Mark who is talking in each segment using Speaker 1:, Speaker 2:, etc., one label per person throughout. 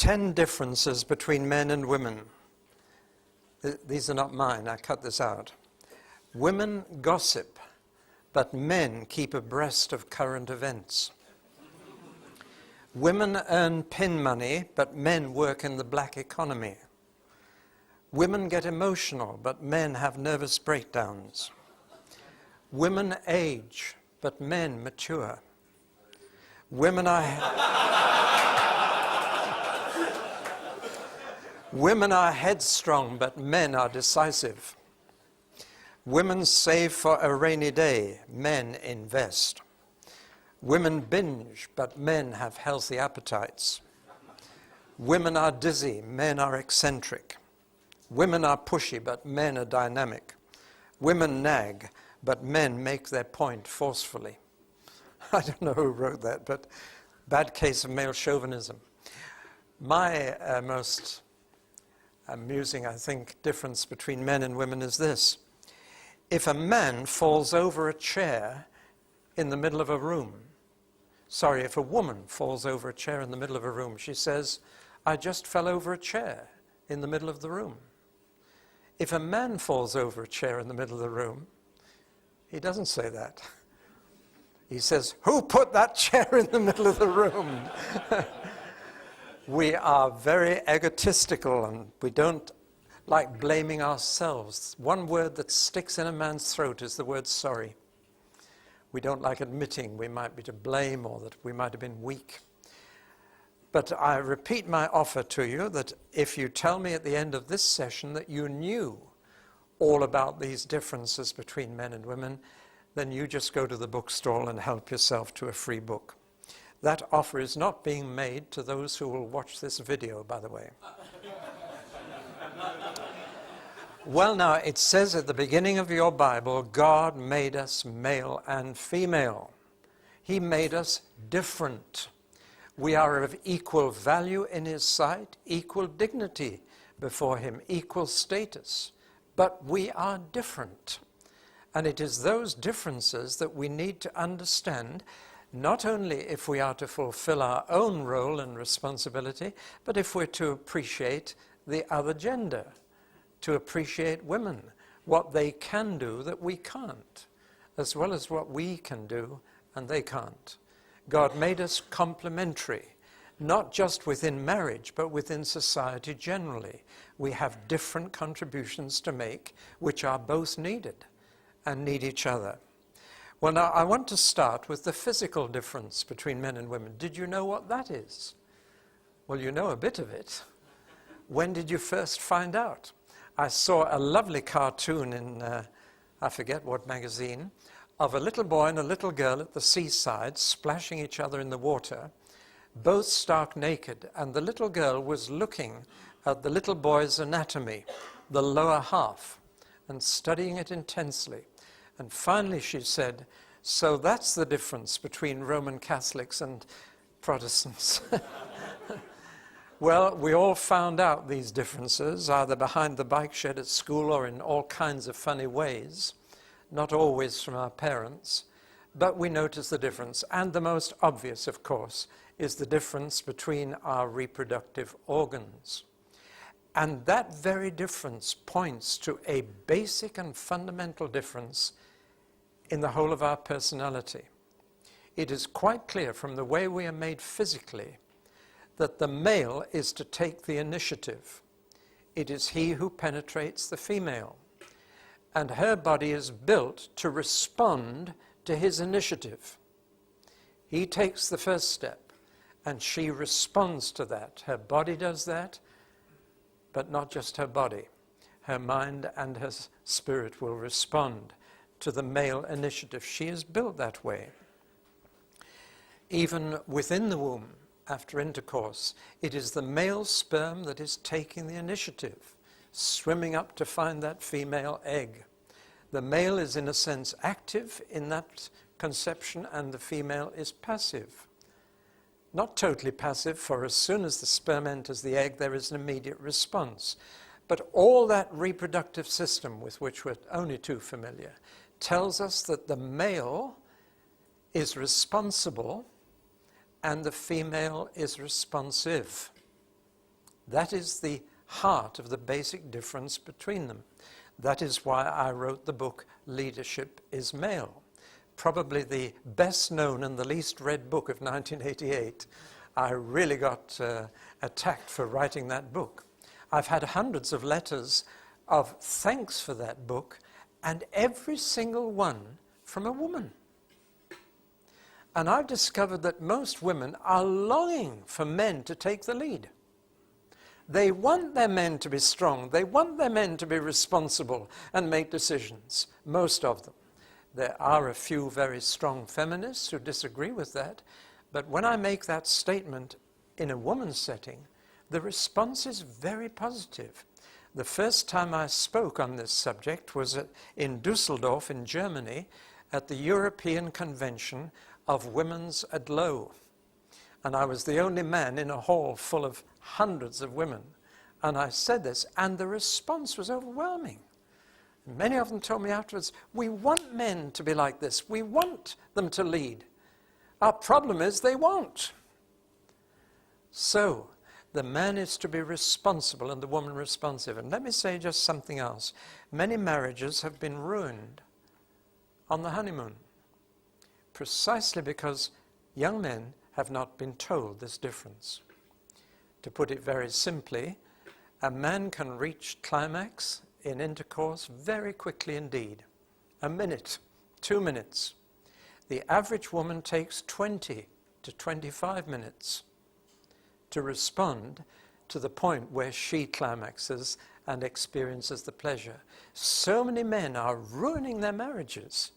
Speaker 1: 10 differences between men and women. These are not mine, I cut this out. Women gossip, but men keep abreast of current events. Women earn pin money, but men work in the black economy. Women get emotional, but men have nervous breakdowns. Women age, but men mature. Women are headstrong, but men are decisive. Women save for a rainy day, men invest. Women binge, but men have healthy appetites. Women are dizzy, men are eccentric. Women are pushy, but men are dynamic. Women nag, but men make their point forcefully. I don't know who wrote that, but bad case of male chauvinism. My most amusing, I think, difference between men and women is this. If a man falls over a chair in the middle of a room, if a woman falls over a chair in the middle of a room, she says, "I just fell over a chair in the middle of the room." If a man falls over a chair in the middle of the room, he doesn't say that. He says, "Who put that chair in the middle of the room?" We are very egotistical and we don't like blaming ourselves. One word that sticks in a man's throat is the word sorry. We don't like admitting we might be to blame or that we might have been weak. But I repeat my offer to you that if you tell me at the end of this session that you knew all about these differences between men and women, then you just go to the bookstall and help yourself to a free book. That offer is not being made to those who will watch this video, by the way. Well, now, it says at the beginning of your Bible, God made us male and female. He made us different. We are of equal value in His sight, equal dignity before Him, equal status. But we are different. And it is those differences that we need to understand, not only if we are to fulfill our own role and responsibility, but if we're to appreciate the other gender, to appreciate women, what they can do that we can't, as well as what we can do and they can't. God made us complementary, not just within marriage, but within society generally. We have different contributions to make, which are both needed and need each other. Well, now, I want to start with the physical difference between men and women. Did you know what that is? Well, you know a bit of it. When did you first find out? I saw a lovely cartoon in, I forget what magazine, of a little boy and a little girl at the seaside splashing each other in the water, both stark naked, and the little girl was looking at the little boy's anatomy, the lower half, and studying it intensely. And finally she said, "So that's the difference between Roman Catholics and Protestants." Well, we all found out these differences, either behind the bike shed at school or in all kinds of funny ways, not always from our parents, but we notice the difference. And the most obvious, of course, is the difference between our reproductive organs. And that very difference points to a basic and fundamental difference in the whole of our personality. It is quite clear from the way we are made physically that the male is to take the initiative. It is he who penetrates the female. And her body is built to respond to his initiative. He takes the first step, and she responds to that. Her body does that, but not just her body. Her mind and her spirit will respond to the male initiative. She is built that way. Even within the womb, after intercourse, it is the male sperm that is taking the initiative, swimming up to find that female egg. The male is, in a sense, active in that conception, and the female is passive. Not totally passive, for as soon as the sperm enters the egg, there is an immediate response. But all that reproductive system with which we're only too familiar tells us that the male is responsible and the female is responsive. That is the heart of the basic difference between them. That is why I wrote the book, Leadership is Male. Probably the best known and the least read book of 1988. I really got attacked for writing that book. I've had hundreds of letters of thanks for that book, and every single one from a woman. And I've discovered that most women are longing for men to take the lead. They want their men to be strong. They want their men to be responsible and make decisions, most of them. There are a few very strong feminists who disagree with that, but when I make that statement in a woman's setting, the response is very positive. The first time I spoke on this subject was in Düsseldorf in Germany at the European Convention of Women's Aglow. And I was the only man in a hall full of hundreds of women. And I said this, and the response was overwhelming. Many of them told me afterwards, we want men to be like this. We want them to lead. Our problem is they won't. So, the man is to be responsible and the woman responsive. And let me say just something else. Many marriages have been ruined on the honeymoon, precisely because young men have not been told this difference. To put it very simply, a man can reach climax in intercourse very quickly indeed. A minute, 2 minutes. The average woman takes 20 to 25 minutes to respond to the point where she climaxes and experiences the pleasure. So many men are ruining their marriages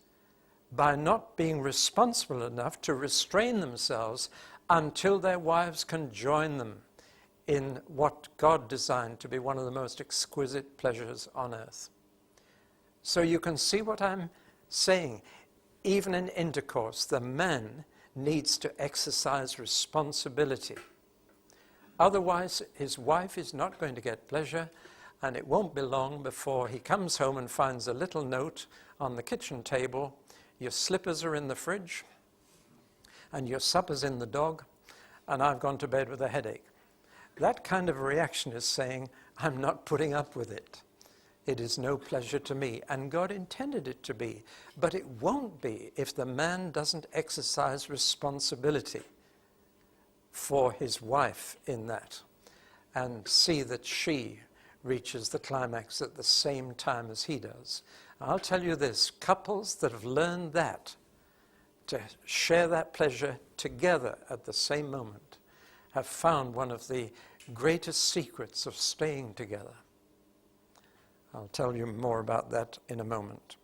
Speaker 1: by not being responsible enough to restrain themselves until their wives can join them in what God designed to be one of the most exquisite pleasures on earth. So you can see what I'm saying. Even in intercourse, the man needs to exercise responsibility. Otherwise, his wife is not going to get pleasure, and it won't be long before he comes home and finds a little note on the kitchen table. Your slippers are in the fridge, and your supper's in the dog, and I've gone to bed with a headache. That kind of reaction is saying, I'm not putting up with it. It is no pleasure to me, and God intended it to be. But it won't be if the man doesn't exercise responsibility for his wife in that, and see that she reaches the climax at the same time as he does. I'll tell you this, couples that have learned that, to share that pleasure together at the same moment, have found one of the greatest secrets of staying together. I'll tell you more about that in a moment.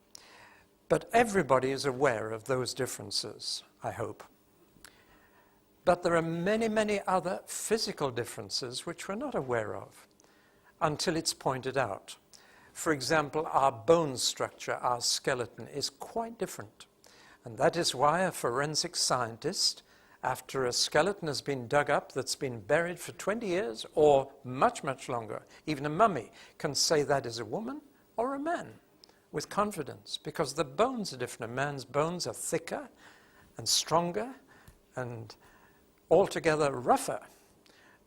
Speaker 1: But everybody is aware of those differences, I hope. But there are many, many other physical differences which we're not aware of until it's pointed out. For example, our bone structure, our skeleton, is quite different. And that is why a forensic scientist, after a skeleton has been dug up that's been buried for 20 years or much, much longer, even a mummy, can say that is a woman or a man with confidence, because the bones are different. A man's bones are thicker and stronger and altogether rougher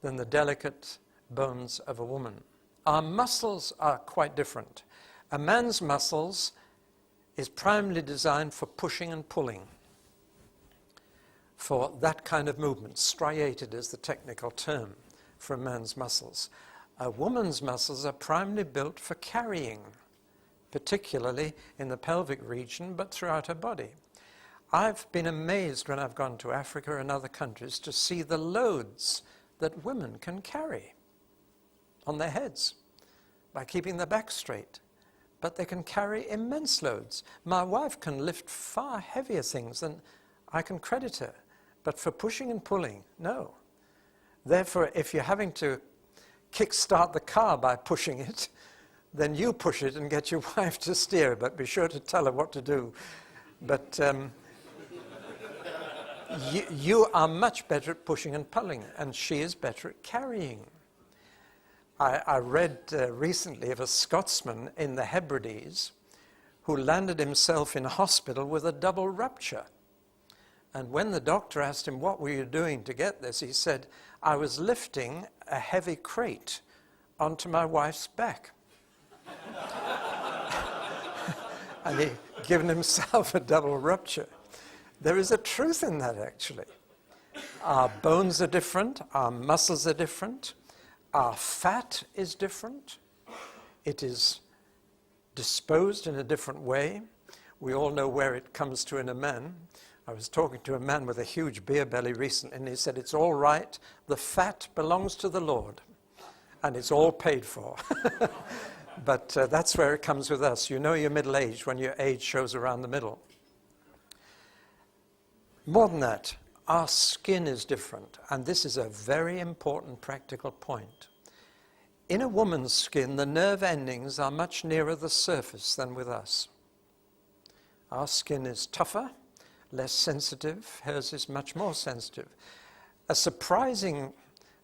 Speaker 1: than the delicate bones of a woman. Our muscles are quite different. A man's muscles is primarily designed for pushing and pulling, for that kind of movement. Striated is the technical term for a man's muscles. A woman's muscles are primarily built for carrying, particularly in the pelvic region, but throughout her body. I've been amazed when I've gone to Africa and other countries to see the loads that women can carry on their heads by keeping their back straight. But they can carry immense loads. My wife can lift far heavier things than I can credit her. But for pushing and pulling, no. Therefore, if you're having to kick-start the car by pushing it, then you push it and get your wife to steer, but be sure to tell her what to do. But you are much better at pushing and pulling, and she is better at carrying. I read recently of a Scotsman in the Hebrides who landed himself in hospital with a double rupture And when the doctor asked him, what were you doing to get this? He said, I was lifting a heavy crate onto my wife's back. And he'd given himself a double rupture. There is a truth in that, actually. Our bones are different, our muscles are different, our fat is different. It is disposed in a different way. We all know where it comes to in a man. I was talking to a man with a huge beer belly recently, and he said, it's all right, the fat belongs to the Lord, and it's all paid for. But that's where it comes with us. You know you're middle-aged when your age shows around the middle. More than that, our skin is different, and this is a very important practical point. In a woman's skin, the nerve endings are much nearer the surface than with us. Our skin is tougher, less sensitive. Hers is much more sensitive. A surprising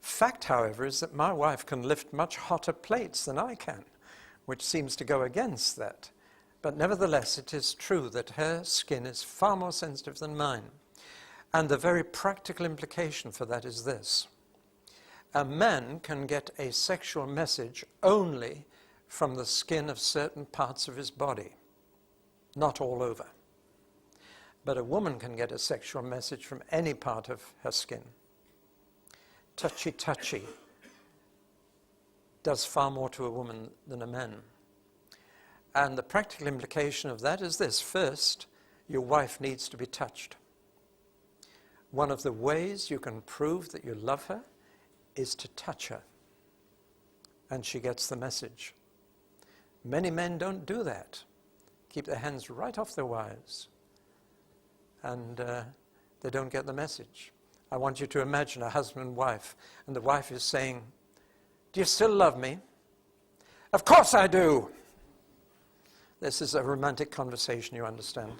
Speaker 1: fact, however, is that my wife can lift much hotter plates than I can, which seems to go against that. But nevertheless, it is true that her skin is far more sensitive than mine. And the very practical implication for that is this. A man can get a sexual message only from the skin of certain parts of his body, not all over. But a woman can get a sexual message from any part of her skin. Touchy-touchy does far more to a woman than a man. And the practical implication of that is this. First, your wife needs to be touched. One of the ways you can prove that you love her is to touch her. And she gets the message. Many men don't do that. Keep their hands right off their wives. And they don't get the message. I want you to imagine a husband and wife, and the wife is saying, do you still love me? Of course I do. This is a romantic conversation, you understand.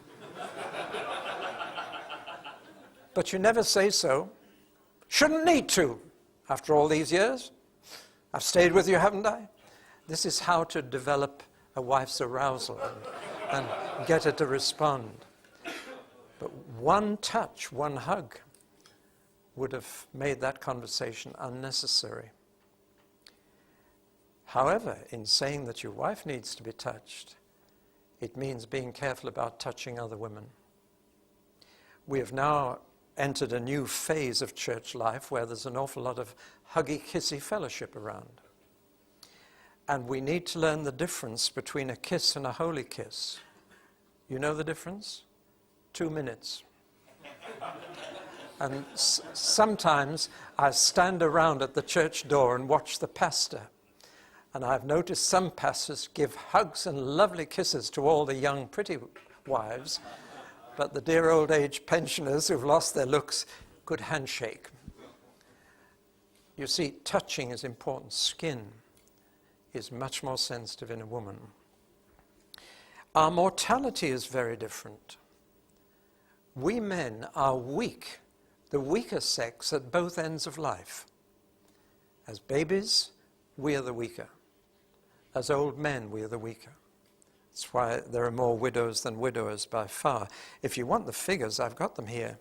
Speaker 1: But you never say so. Shouldn't need to, after all these years. I've stayed with you, haven't I? This is how to develop a wife's arousal and get her to respond. But one touch, one hug, would have made that conversation unnecessary. However, in saying that your wife needs to be touched, it means being careful about touching other women. We have now entered a new phase of church life where there's an awful lot of huggy-kissy fellowship around. And we need to learn the difference between a kiss and a holy kiss. You know the difference? 2 minutes. And sometimes I stand around at the church door and watch the pastor. And I've noticed some pastors give hugs and lovely kisses to all the young, pretty wives, but the dear old age pensioners who've lost their looks, good handshake. You see, touching is important. Skin is much more sensitive in a woman. Our mortality is very different. We men are weak, the weaker sex at both ends of life. As babies, we are the weaker. As old men, we are the weaker. That's why there are more widows than widowers by far. If you want the figures, I've got them here.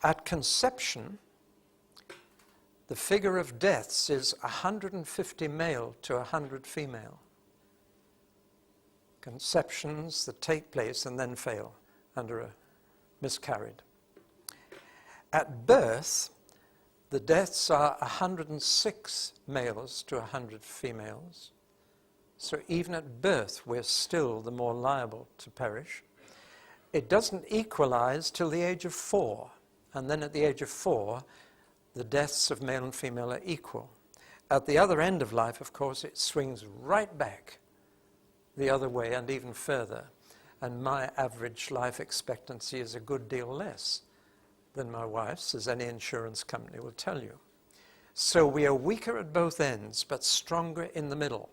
Speaker 1: At conception, the figure of deaths is 150 male to 100 female. Conceptions that take place and then fail under a miscarried. At birth, the deaths are 106 males to 100 females. So even at birth, we're still the more liable to perish. It doesn't equalize till the age of 4. And then at the age of 4, the deaths of male and female are equal. At the other end of life, of course, it swings right back the other way and even further. And my average life expectancy is a good deal less than my wife's, as any insurance company will tell you. So we are weaker at both ends, but stronger in the middle.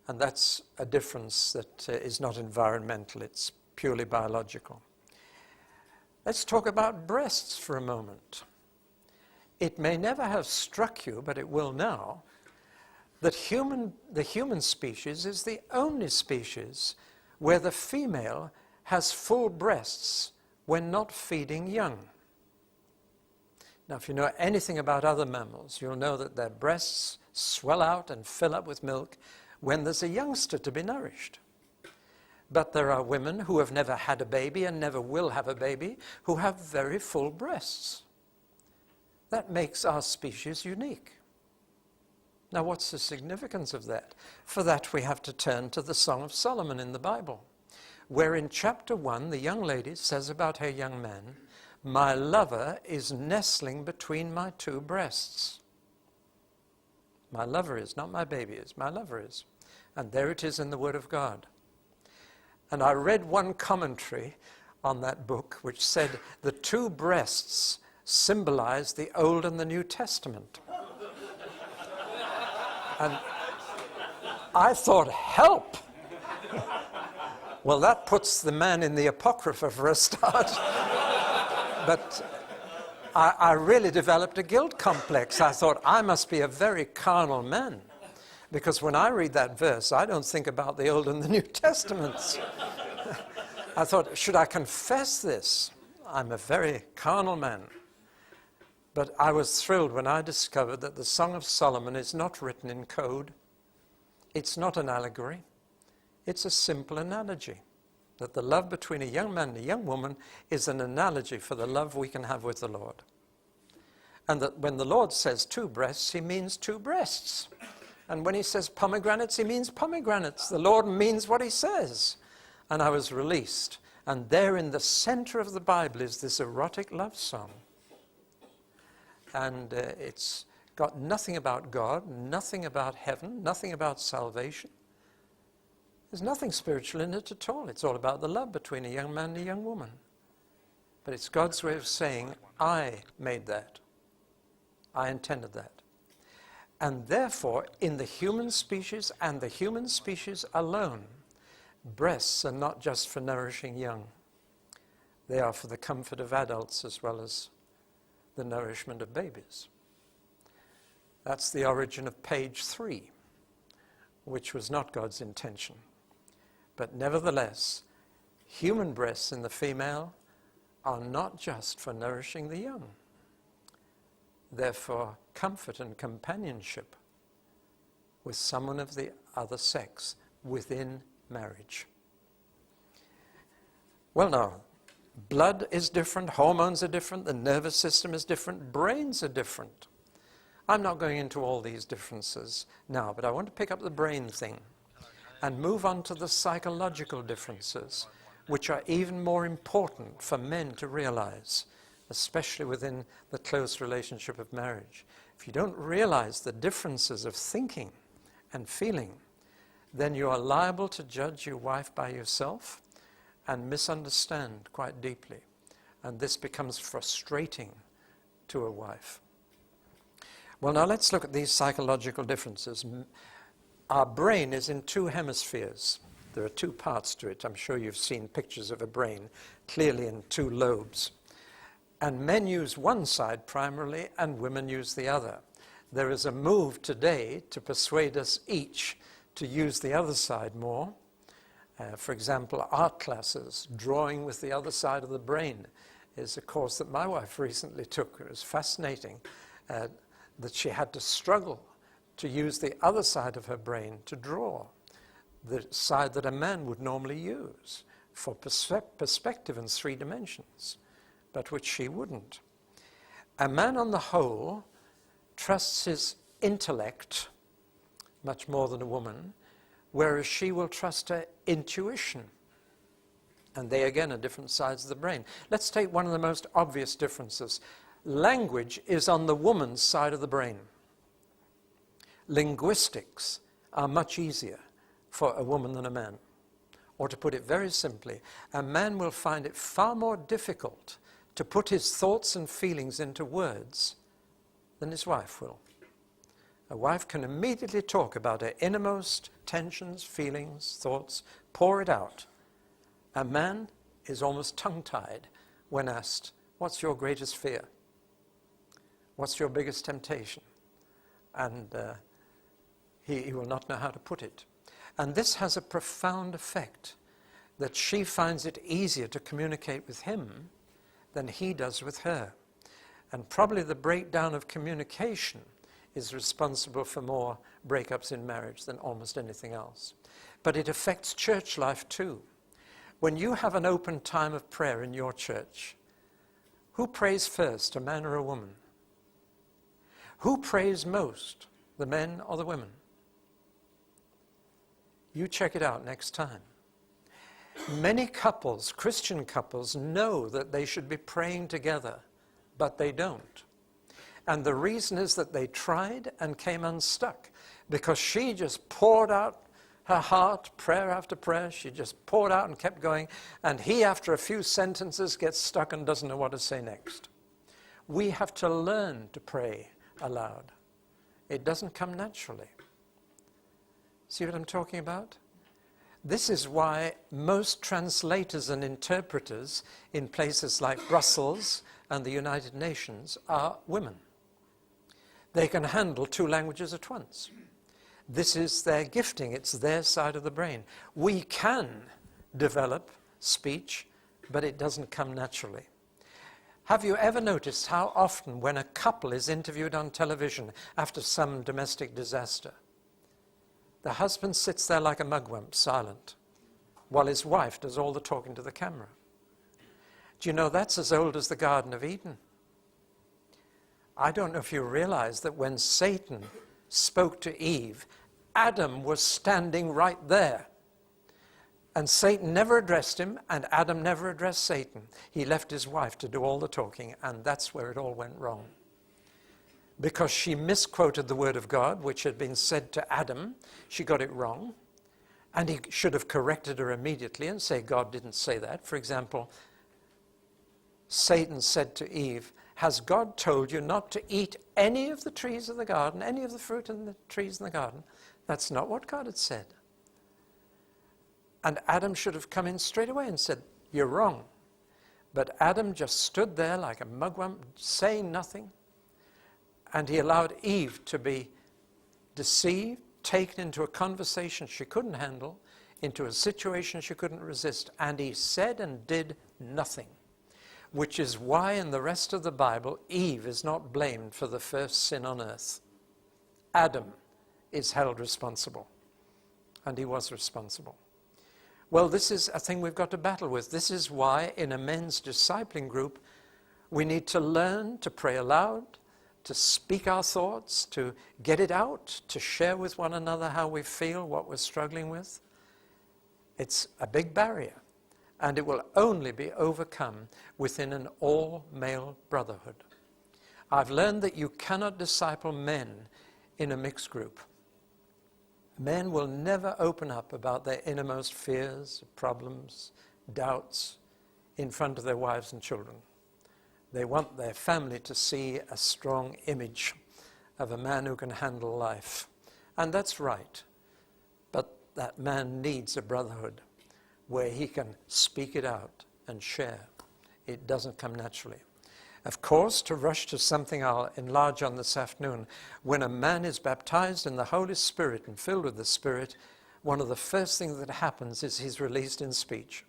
Speaker 1: And that's a difference that is not environmental, it's purely biological. Let's talk about breasts for a moment. It may never have struck you, but it will now, that the human species is the only species where the female has full breasts when not feeding young. Now, if you know anything about other mammals, you'll know that their breasts swell out and fill up with milk when there's a youngster to be nourished. But there are women who have never had a baby and never will have a baby who have very full breasts. That makes our species unique. Now, what's the significance of that? For that, we have to turn to the Song of Solomon in the Bible, where in chapter 1, the young lady says about her young man, "My lover is nestling between my two breasts." My lover is, not my baby is, my lover is. And there it is in the Word of God. And I read one commentary on that book which said the two breasts symbolize the Old and the New Testament. And I thought, help! Well, that puts the man in the Apocrypha for a start. But I really developed a guilt complex. I thought, I must be a very carnal man. Because when I read that verse, I don't think about the Old and the New Testaments. I thought, should I confess this? I'm a very carnal man. But I was thrilled when I discovered that the Song of Solomon is not written in code. It's not an allegory. It's a simple analogy. That the love between a young man and a young woman is an analogy for the love we can have with the Lord. And that when the Lord says two breasts, he means two breasts. And when he says pomegranates, he means pomegranates. The Lord means what he says. And I was released. And there in the center of the Bible is this erotic love song. And it's got nothing about God, nothing about heaven, nothing about salvation. There's nothing spiritual in it at all. It's all about the love between a young man and a young woman. But it's God's way of saying, I made that. I intended that. And therefore, in the human species and the human species alone, breasts are not just for nourishing young. They are for the comfort of adults as well as the nourishment of babies. That's the origin of page 3, which was not God's intention. But nevertheless, human breasts in the female are not just for nourishing the young. They're for comfort and companionship with someone of the other sex within marriage. Well, now, blood is different, hormones are different, the nervous system is different, brains are different. I'm not going into all these differences now, but I want to pick up the brain thing and move on to the psychological differences, which are even more important for men to realize, especially within the close relationship of marriage. If you don't realize the differences of thinking and feeling, then you are liable to judge your wife by yourself and misunderstand quite deeply. And this becomes frustrating to a wife. Well, now let's look at these psychological differences. Our brain is in two hemispheres. There are two parts to it. I'm sure you've seen pictures of a brain clearly in two lobes. And men use one side primarily and women use the other. There is a move today to persuade us each to use the other side more. For example, art classes, drawing with the other side of the brain, is a course that my wife recently took. It was fascinating that she had to struggle to use the other side of her brain to draw, the side that a man would normally use for perspective in 3 dimensions, but which she wouldn't. A man on the whole trusts his intellect much more than a woman, whereas she will trust her intuition. And they again are different sides of the brain. Let's take one of the most obvious differences. Language is on the woman's side of the brain. Linguistics are much easier for a woman than a man. Or to put it very simply, a man will find it far more difficult to put his thoughts and feelings into words than his wife will. A wife can immediately talk about her innermost tensions, feelings, thoughts, pour it out. A man is almost tongue-tied when asked, what's your greatest fear? What's your biggest temptation? And he will not know how to put it. And this has a profound effect, that she finds it easier to communicate with him than he does with her. And probably the breakdown of communication is responsible for more breakups in marriage than almost anything else. But it affects church life too. When you have an open time of prayer in your church, who prays first, a man or a woman? Who prays most, the men or the women? You check it out next time. Many couples, Christian couples, know that they should be praying together, but they don't. And the reason is that they tried and came unstuck, because she just poured out her heart, prayer after prayer. She just poured out and kept going. And he, after a few sentences, gets stuck and doesn't know what to say next. We have to learn to pray aloud. It doesn't come naturally. See what I'm talking about? This is why most translators and interpreters in places like Brussels and the United Nations are women. They can handle 2 languages at once. This is their gifting. It's their side of the brain. We can develop speech, but it doesn't come naturally. Have you ever noticed how often when a couple is interviewed on television after some domestic disaster, the husband sits there like a mugwump, silent, while his wife does all the talking to the camera? Do you know that's as old as the Garden of Eden? I don't know if you realize that when Satan spoke to Eve, Adam was standing right there. And Satan never addressed him, and Adam never addressed Satan. He left his wife to do all the talking, and that's where it all went wrong. Because she misquoted the word of God, which had been said to Adam. She got it wrong, and he should have corrected her immediately and say, God didn't say that. For example, Satan said to Eve, has God told you not to eat any of the trees of the garden, any of the fruit in the trees in the garden? That's not what God had said. And Adam should have come in straight away and said, you're wrong. But Adam just stood there like a mugwump, saying nothing. And he allowed Eve to be deceived, taken into a conversation she couldn't handle, into a situation she couldn't resist. And he said and did nothing. Which is why in the rest of the Bible, Eve is not blamed for the first sin on earth. Adam is held responsible. And he was responsible. Well, this is a thing we've got to battle with. This is why in a men's discipling group, we need to learn to pray aloud, to speak our thoughts, to get it out, to share with one another how we feel, what we're struggling with. It's a big barrier. And it will only be overcome within an all-male brotherhood. I've learned that you cannot disciple men in a mixed group. Men will never open up about their innermost fears, problems, doubts in front of their wives and children. They want their family to see a strong image of a man who can handle life. And that's right. But that man needs a brotherhood where he can speak it out and share. It doesn't come naturally. Of course, to rush to something I'll enlarge on this afternoon, when a man is baptized in the Holy Spirit and filled with the Spirit, one of the first things that happens is he's released in speech.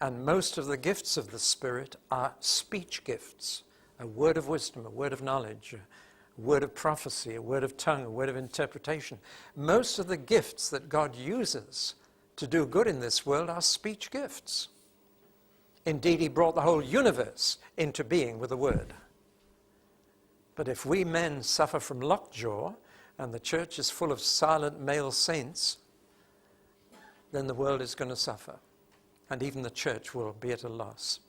Speaker 1: And most of the gifts of the Spirit are speech gifts. A word of wisdom, a word of knowledge, a word of prophecy, a word of tongue, a word of interpretation. Most of the gifts that God uses to do good in this world are speech gifts. Indeed, he brought the whole universe into being with a word. But if we men suffer from lockjaw and the church is full of silent male saints, then the world is going to suffer. And even the church will be at a loss.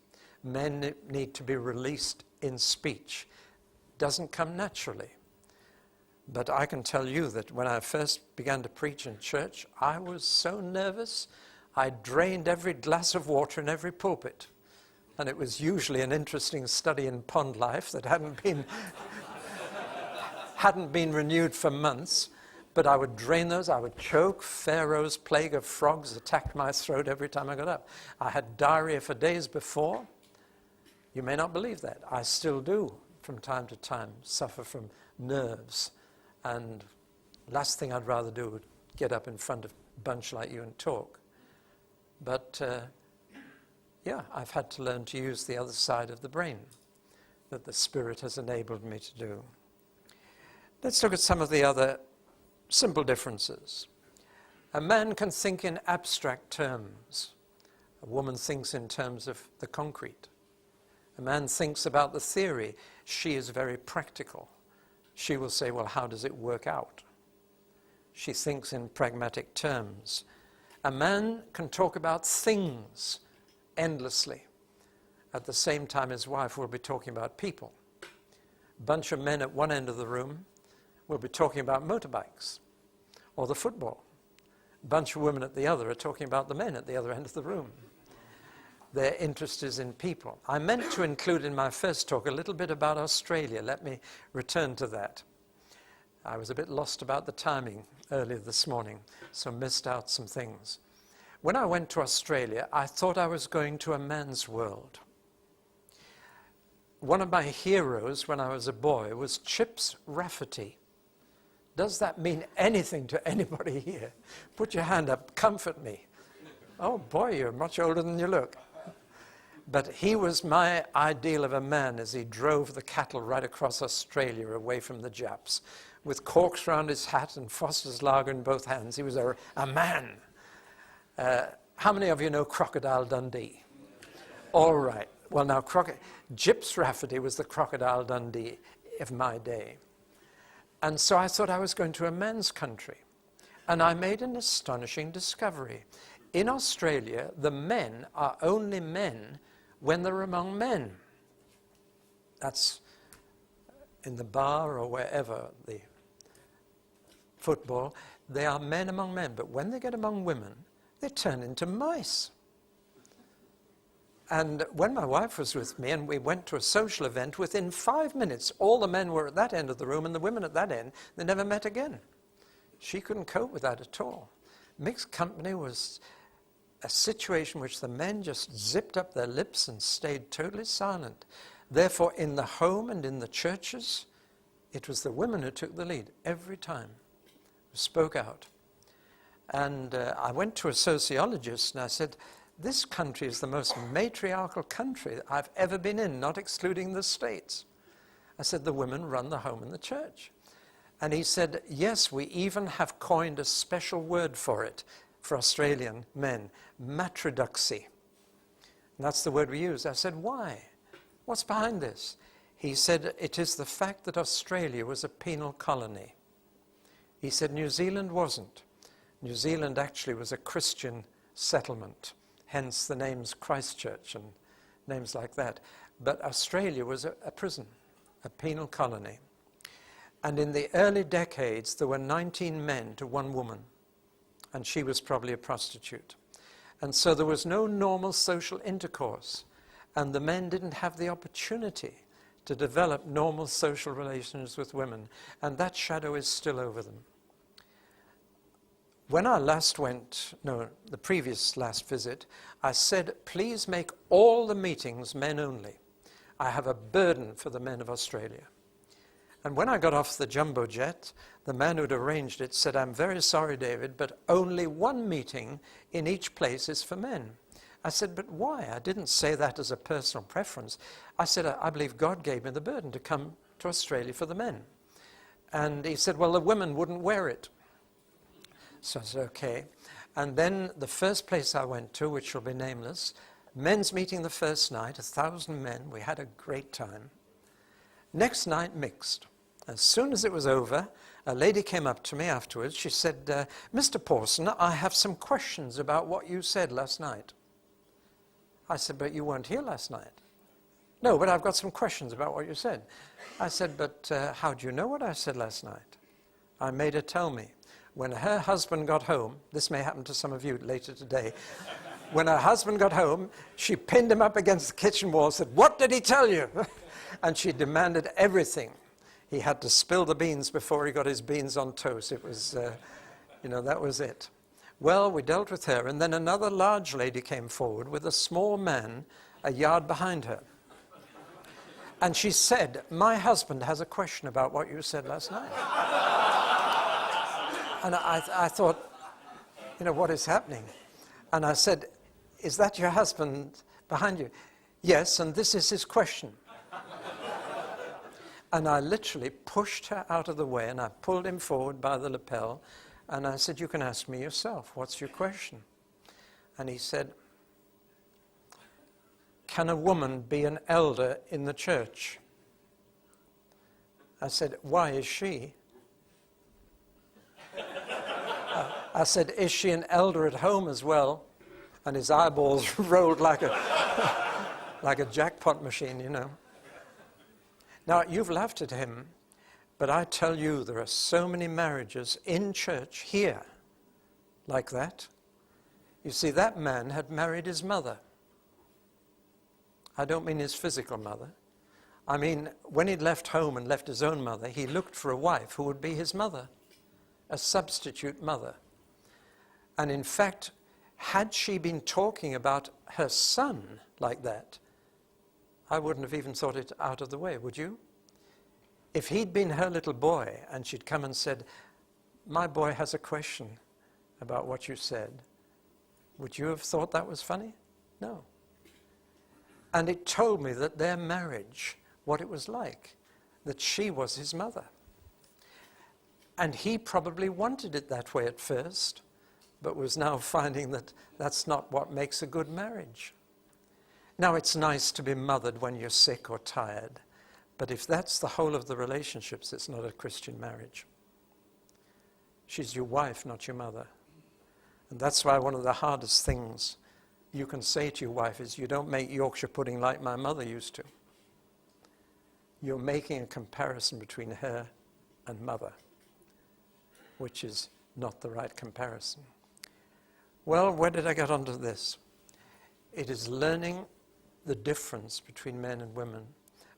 Speaker 1: Men need to be released in speech. Doesn't come naturally. But I can tell you that when I first began to preach in church, I was so nervous, I drained every glass of water in every pulpit. And it was usually an interesting study in pond life that hadn't been renewed for months. But I would drain those, I would choke. Pharaoh's plague of frogs attacked my throat every time I got up. I had diarrhea for days before. You may not believe that. I still do, from time to time, suffer from nerves. And last thing I'd rather do would get up in front of a bunch like you and talk. But Yeah, I've had to learn to use the other side of the brain that the Spirit has enabled me to do. Let's look at some of the other simple differences. A man can think in abstract terms. A woman thinks in terms of the concrete. A man thinks about the theory. She is very practical. She will say, well, how does it work out? She thinks in pragmatic terms. A man can talk about things endlessly. At the same time, his wife will be talking about people. A bunch of men at one end of the room will be talking about motorbikes or the football. A bunch of women at the other are talking about the men at the other end of the room. Their interest is in people. I meant to include in my first talk a little bit about Australia. Let me return to that. I was a bit lost about the timing earlier this morning, so missed out some things. When I went to Australia, I thought I was going to a man's world. One of my heroes when I was a boy was Chips Rafferty. Does that mean anything to anybody here? Put your hand up, comfort me. Oh boy, you're much older than you look. But he was my ideal of a man as he drove the cattle right across Australia away from the Japs. With corks round his hat and Foster's lager in both hands, he was a man. How many of you know Crocodile Dundee? All right. Well, now, Chips Rafferty was the Crocodile Dundee of my day. And so I thought I was going to a man's country. And I made an astonishing discovery. In Australia, the men are only men when they're among men. That's in the bar or wherever, the football, they are men among men. But when they get among women, they turn into mice. And when my wife was with me and we went to a social event, within 5 minutes, all the men were at that end of the room and the women at that end. They never met again. She couldn't cope with that at all. Mixed company was a situation which the men just zipped up their lips and stayed totally silent. Therefore, in the home and in the churches, it was the women who took the lead every time, who spoke out. And I went to a sociologist and I said, this country is the most matriarchal country I've ever been in, not excluding the States. I said, the women run the home and the church. And he said, yes, we even have coined a special word for it, for Australian men, matridoxy. And that's the word we use. I said, why? What's behind this? He said, it is the fact that Australia was a penal colony. He said, New Zealand wasn't. New Zealand actually was a Christian settlement, hence the names Christchurch and names like that. But Australia was a prison, a penal colony. And in the early decades, there were 19 men to one woman, and she was probably a prostitute. And so there was no normal social intercourse, and the men didn't have the opportunity to develop normal social relations with women, and that shadow is still over them. When I the previous last visit, I said, please make all the meetings men only. I have a burden for the men of Australia. And when I got off the jumbo jet, the man who'd arranged it said, I'm very sorry, David, but only one meeting in each place is for men. I said, but why? I didn't say that as a personal preference. I said, I believe God gave me the burden to come to Australia for the men. And he said, well, the women wouldn't wear it. So I said, okay. And then the first place I went to, which will be nameless, men's meeting the first night, 1,000 men. We had a great time. Next night, mixed. As soon as it was over, a lady came up to me afterwards. She said, Mr. Pawson, I have some questions about what you said last night. I said, but you weren't here last night. No, but I've got some questions about what you said. I said, but how do you know what I said last night? I made her tell me. When her husband got home, this may happen to some of you later today, when her husband got home, she pinned him up against the kitchen wall and said, what did he tell you? And she demanded everything. He had to spill the beans before he got his beans on toast. It was, that was it. Well, we dealt with her, and then another large lady came forward with a small man a yard behind her. And she said, my husband has a question about what you said last night. And I thought, what is happening? And I said, is that your husband Behind you. Yes, and this is his question. And I literally pushed her out of the way, and I pulled him forward by the lapel, and I said, you can ask me yourself, what's your question? And he said, can a woman be an elder in the church? I said, why is she? I said, is she an elder at home as well? And his eyeballs rolled like a jackpot machine, you know. Now, you've laughed at him, but I tell you, there are so many marriages in church here like that. You see, that man had married his mother. I don't mean his physical mother. I mean, when he'd left home and left his own mother, he looked for a wife who would be his mother, a substitute mother. And in fact, had she been talking about her son like that, I wouldn't have even thought it out of the way, would you? If he'd been her little boy and she'd come and said, my boy has a question about what you said, would you have thought that was funny? No. And it told me that their marriage, what it was like, that she was his mother. And he probably wanted it that way at first, but was now finding that that's not what makes a good marriage. Now, it's nice to be mothered when you're sick or tired, but if that's the whole of the relationships, it's not a Christian marriage. She's your wife, not your mother. And that's why one of the hardest things you can say to your wife is, you don't make Yorkshire pudding like my mother used to. You're making a comparison between her and mother, which is not the right comparison. Well, where did I get onto this? It is learning the difference between men and women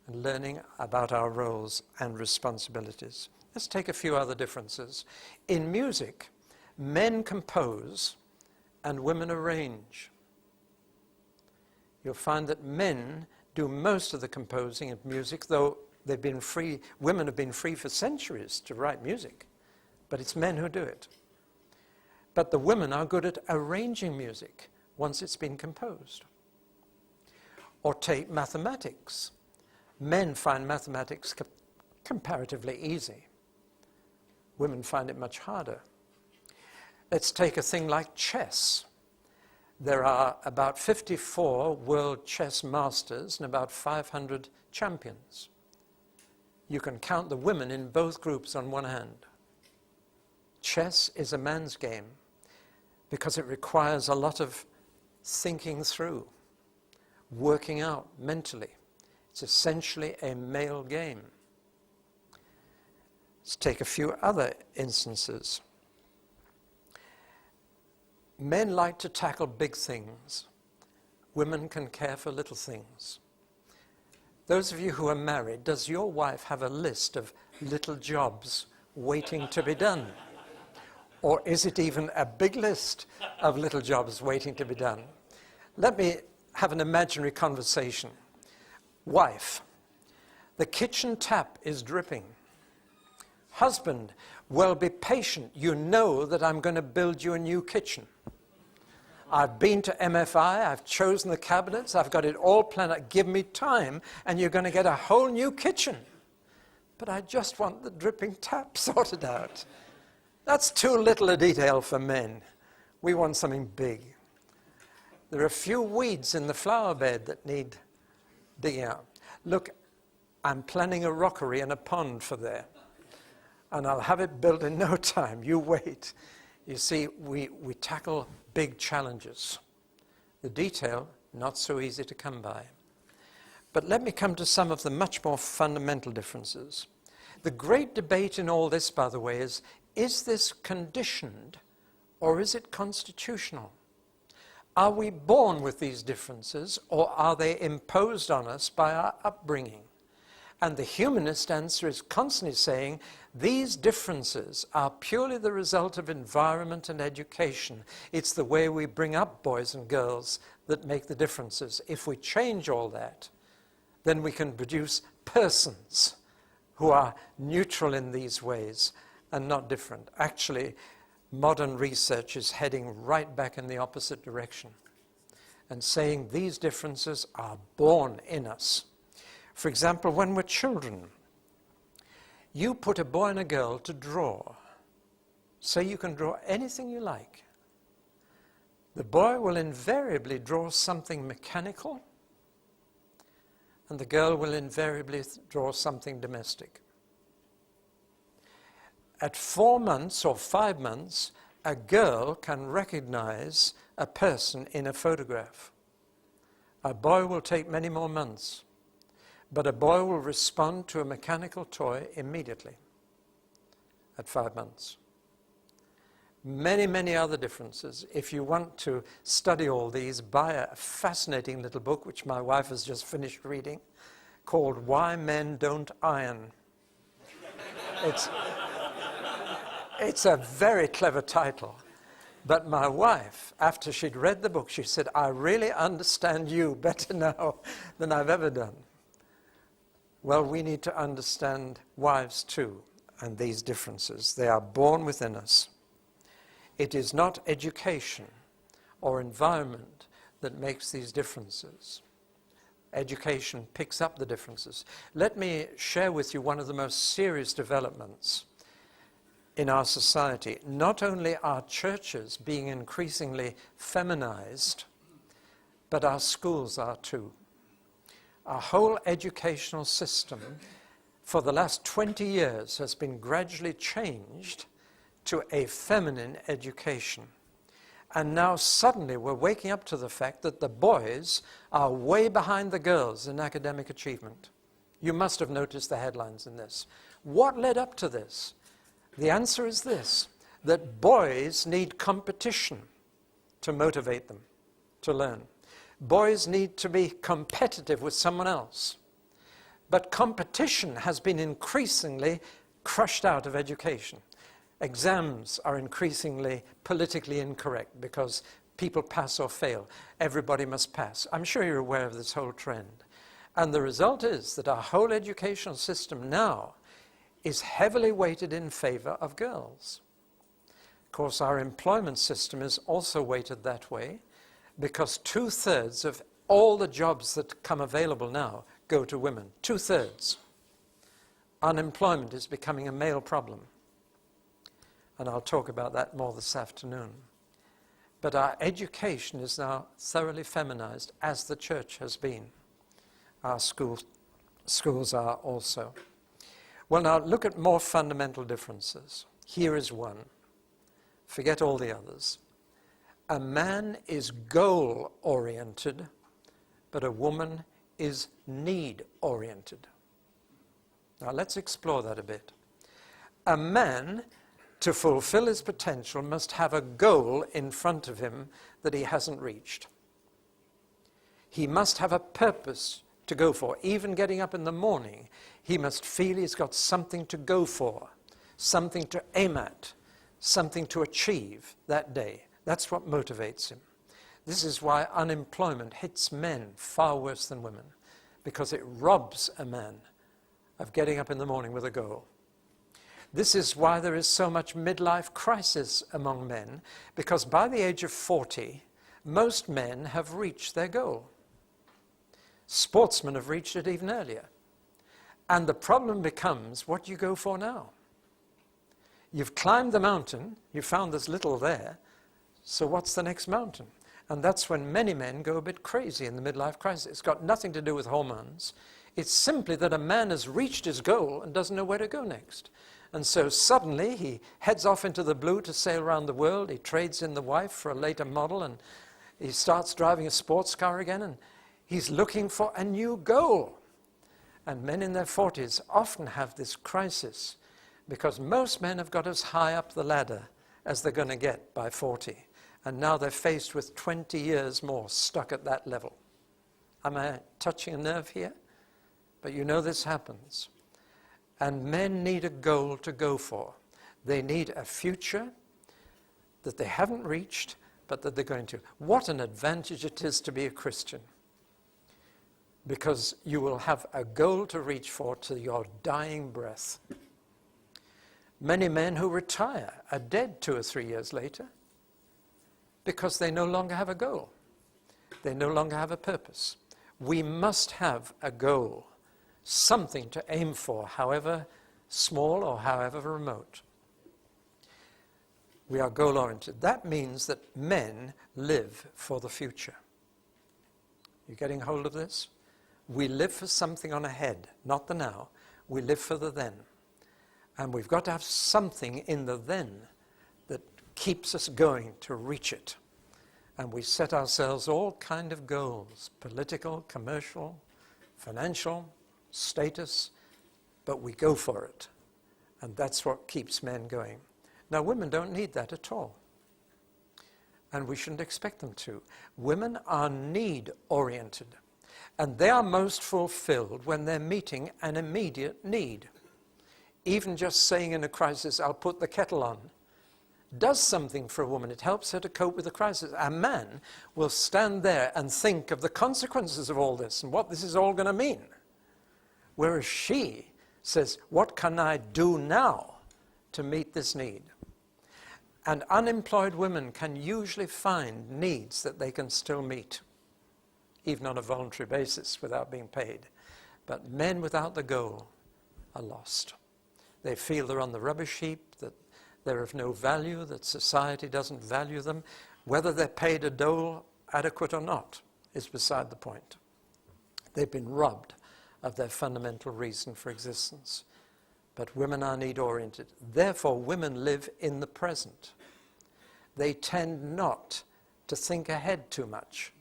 Speaker 1: and learning about our roles and responsibilities. Let's take a few other differences. In music, men compose and women arrange. You'll find that men do most of the composing of music, though they've been free, women have been free for centuries to write music, but it's men who do it. But the women are good at arranging music once it's been composed. Or take mathematics. Men find mathematics comparatively easy. Women find it much harder. Let's take a thing like chess. There are about 54 world chess masters and about 500 champions. You can count the women in both groups on one hand. Chess is a man's game because it requires a lot of thinking through, working out mentally. It's essentially a male game. Let's take a few other instances. Men like to tackle big things. Women can care for little things. Those of you who are married, does your wife have a list of little jobs waiting to be done? Or is it even a big list of little jobs waiting to be done? Let me have an imaginary conversation. Wife, the kitchen tap is dripping. Husband, well, be patient. You know that I'm going to build you a new kitchen. I've been to MFI, I've chosen the cabinets, I've got it all planned out. Give me time and you're going to get a whole new kitchen. But I just want the dripping tap sorted out. That's too little a detail for men. We want something big. There are a few weeds in the flower bed that need digging out. Look, I'm planning a rockery and a pond for there. And I'll have it built in no time. You wait. You see, we tackle big challenges. The detail, not so easy to come by. But let me come to some of the much more fundamental differences. The great debate in all this, by the way, is this conditioned or is it constitutional? Are we born with these differences or are they imposed on us by our upbringing? And the humanist answer is constantly saying these differences are purely the result of environment and education. It's the way we bring up boys and girls that make the differences. If we change all that, then we can produce persons who are neutral in these ways and not different. Actually, modern research is heading right back in the opposite direction. and saying these differences are born in us. For example, when we're children, you put a boy and a girl to draw. Say you can draw anything you like. The boy will invariably draw something mechanical, and the girl will invariably draw something domestic. At 4 months or 5 months, a girl can recognize a person in a photograph. A boy will take many more months, but a boy will respond to a mechanical toy immediately at 5 months. Many, many other differences. If you want to study all these, buy a fascinating little book, which my wife has just finished reading, called Why Men Don't Iron. It's a very clever title. But my wife, after she'd read the book, she said, I really understand you better now than I've ever done. Well, we need to understand wives too, and these differences. They are born within us. It is not education or environment that makes these differences. Education picks up the differences. Let me share with you one of the most serious developments in our society. Not only are churches being increasingly feminized, but our schools are too. Our whole educational system for the last 20 years has been gradually changed to a feminine education. And now suddenly we're waking up to the fact that the boys are way behind the girls in academic achievement. You must have noticed the headlines in this. What led up to this? The answer is this, that boys need competition to motivate them to learn. Boys need to be competitive with someone else. But competition has been increasingly crushed out of education. Exams are increasingly politically incorrect because people pass or fail. Everybody must pass. I'm sure you're aware of this whole trend. And the result is that our whole educational system now is heavily weighted in favor of girls. Of course, our employment system is also weighted that way because 2/3 of all the jobs that come available now go to women. 2/3. Unemployment is becoming a male problem. And I'll talk about that more this afternoon. But our education is now thoroughly feminized, as the church has been. Our schools are also. Well, now look at more fundamental differences. Here is one. Forget all the others. A man is goal-oriented, but a woman is need-oriented. Now let's explore that a bit. A man, to fulfill his potential, must have a goal in front of him that he hasn't reached. He must have a purpose to go for. Even getting up in the morning, he must feel he's got something to go for, something to aim at, something to achieve that day. That's what motivates him. This is why unemployment hits men far worse than women, because it robs a man of getting up in the morning with a goal. This is why there is so much midlife crisis among men, because by the age of 40, most men have reached their goal. Sportsmen have reached it even earlier. And the problem becomes, what do you go for now? You've climbed the mountain, you found there's little there, so what's the next mountain? And that's when many men go a bit crazy in the midlife crisis. It's got nothing to do with hormones. It's simply that a man has reached his goal and doesn't know where to go next. And so suddenly he heads off into the blue to sail around the world. He trades in the wife for a later model, and he starts driving a sports car again, and he's looking for a new goal. And men in their 40s often have this crisis because most men have got as high up the ladder as they're going to get by 40. And now they're faced with 20 years more stuck at that level. Am I touching a nerve here? But you know this happens. And men need a goal to go for. They need a future that they haven't reached, but that they're going to. What an advantage it is to be a Christian. Because you will have a goal to reach for to your dying breath. Many men who retire are dead 2 or 3 years later because they no longer have a goal. They no longer have a purpose. We must have a goal, something to aim for, however small or however remote. We are goal-oriented. That means that men live for the future. You getting hold of this? We live for something on ahead, not the now. We live for the then. And we've got to have something in the then that keeps us going to reach it. And we set ourselves all kind of goals, political, commercial, financial, status, but we go for it. And that's what keeps men going. Now, women don't need that at all. And we shouldn't expect them to. Women are need-oriented. And they are most fulfilled when they're meeting an immediate need. Even just saying in a crisis, I'll put the kettle on, does something for a woman. It helps her to cope with the crisis. A man will stand there and think of the consequences of all this and what this is all going to mean. Whereas she says, what can I do now to meet this need? And unemployed women can usually find needs that they can still meet, even on a voluntary basis without being paid. But men without the goal are lost. They feel they're on the rubbish heap, that they're of no value, that society doesn't value them. Whether they're paid a dole adequate or not is beside the point. They've been robbed of their fundamental reason for existence. But women are need-oriented. Therefore, women live in the present. They tend not to think ahead too much.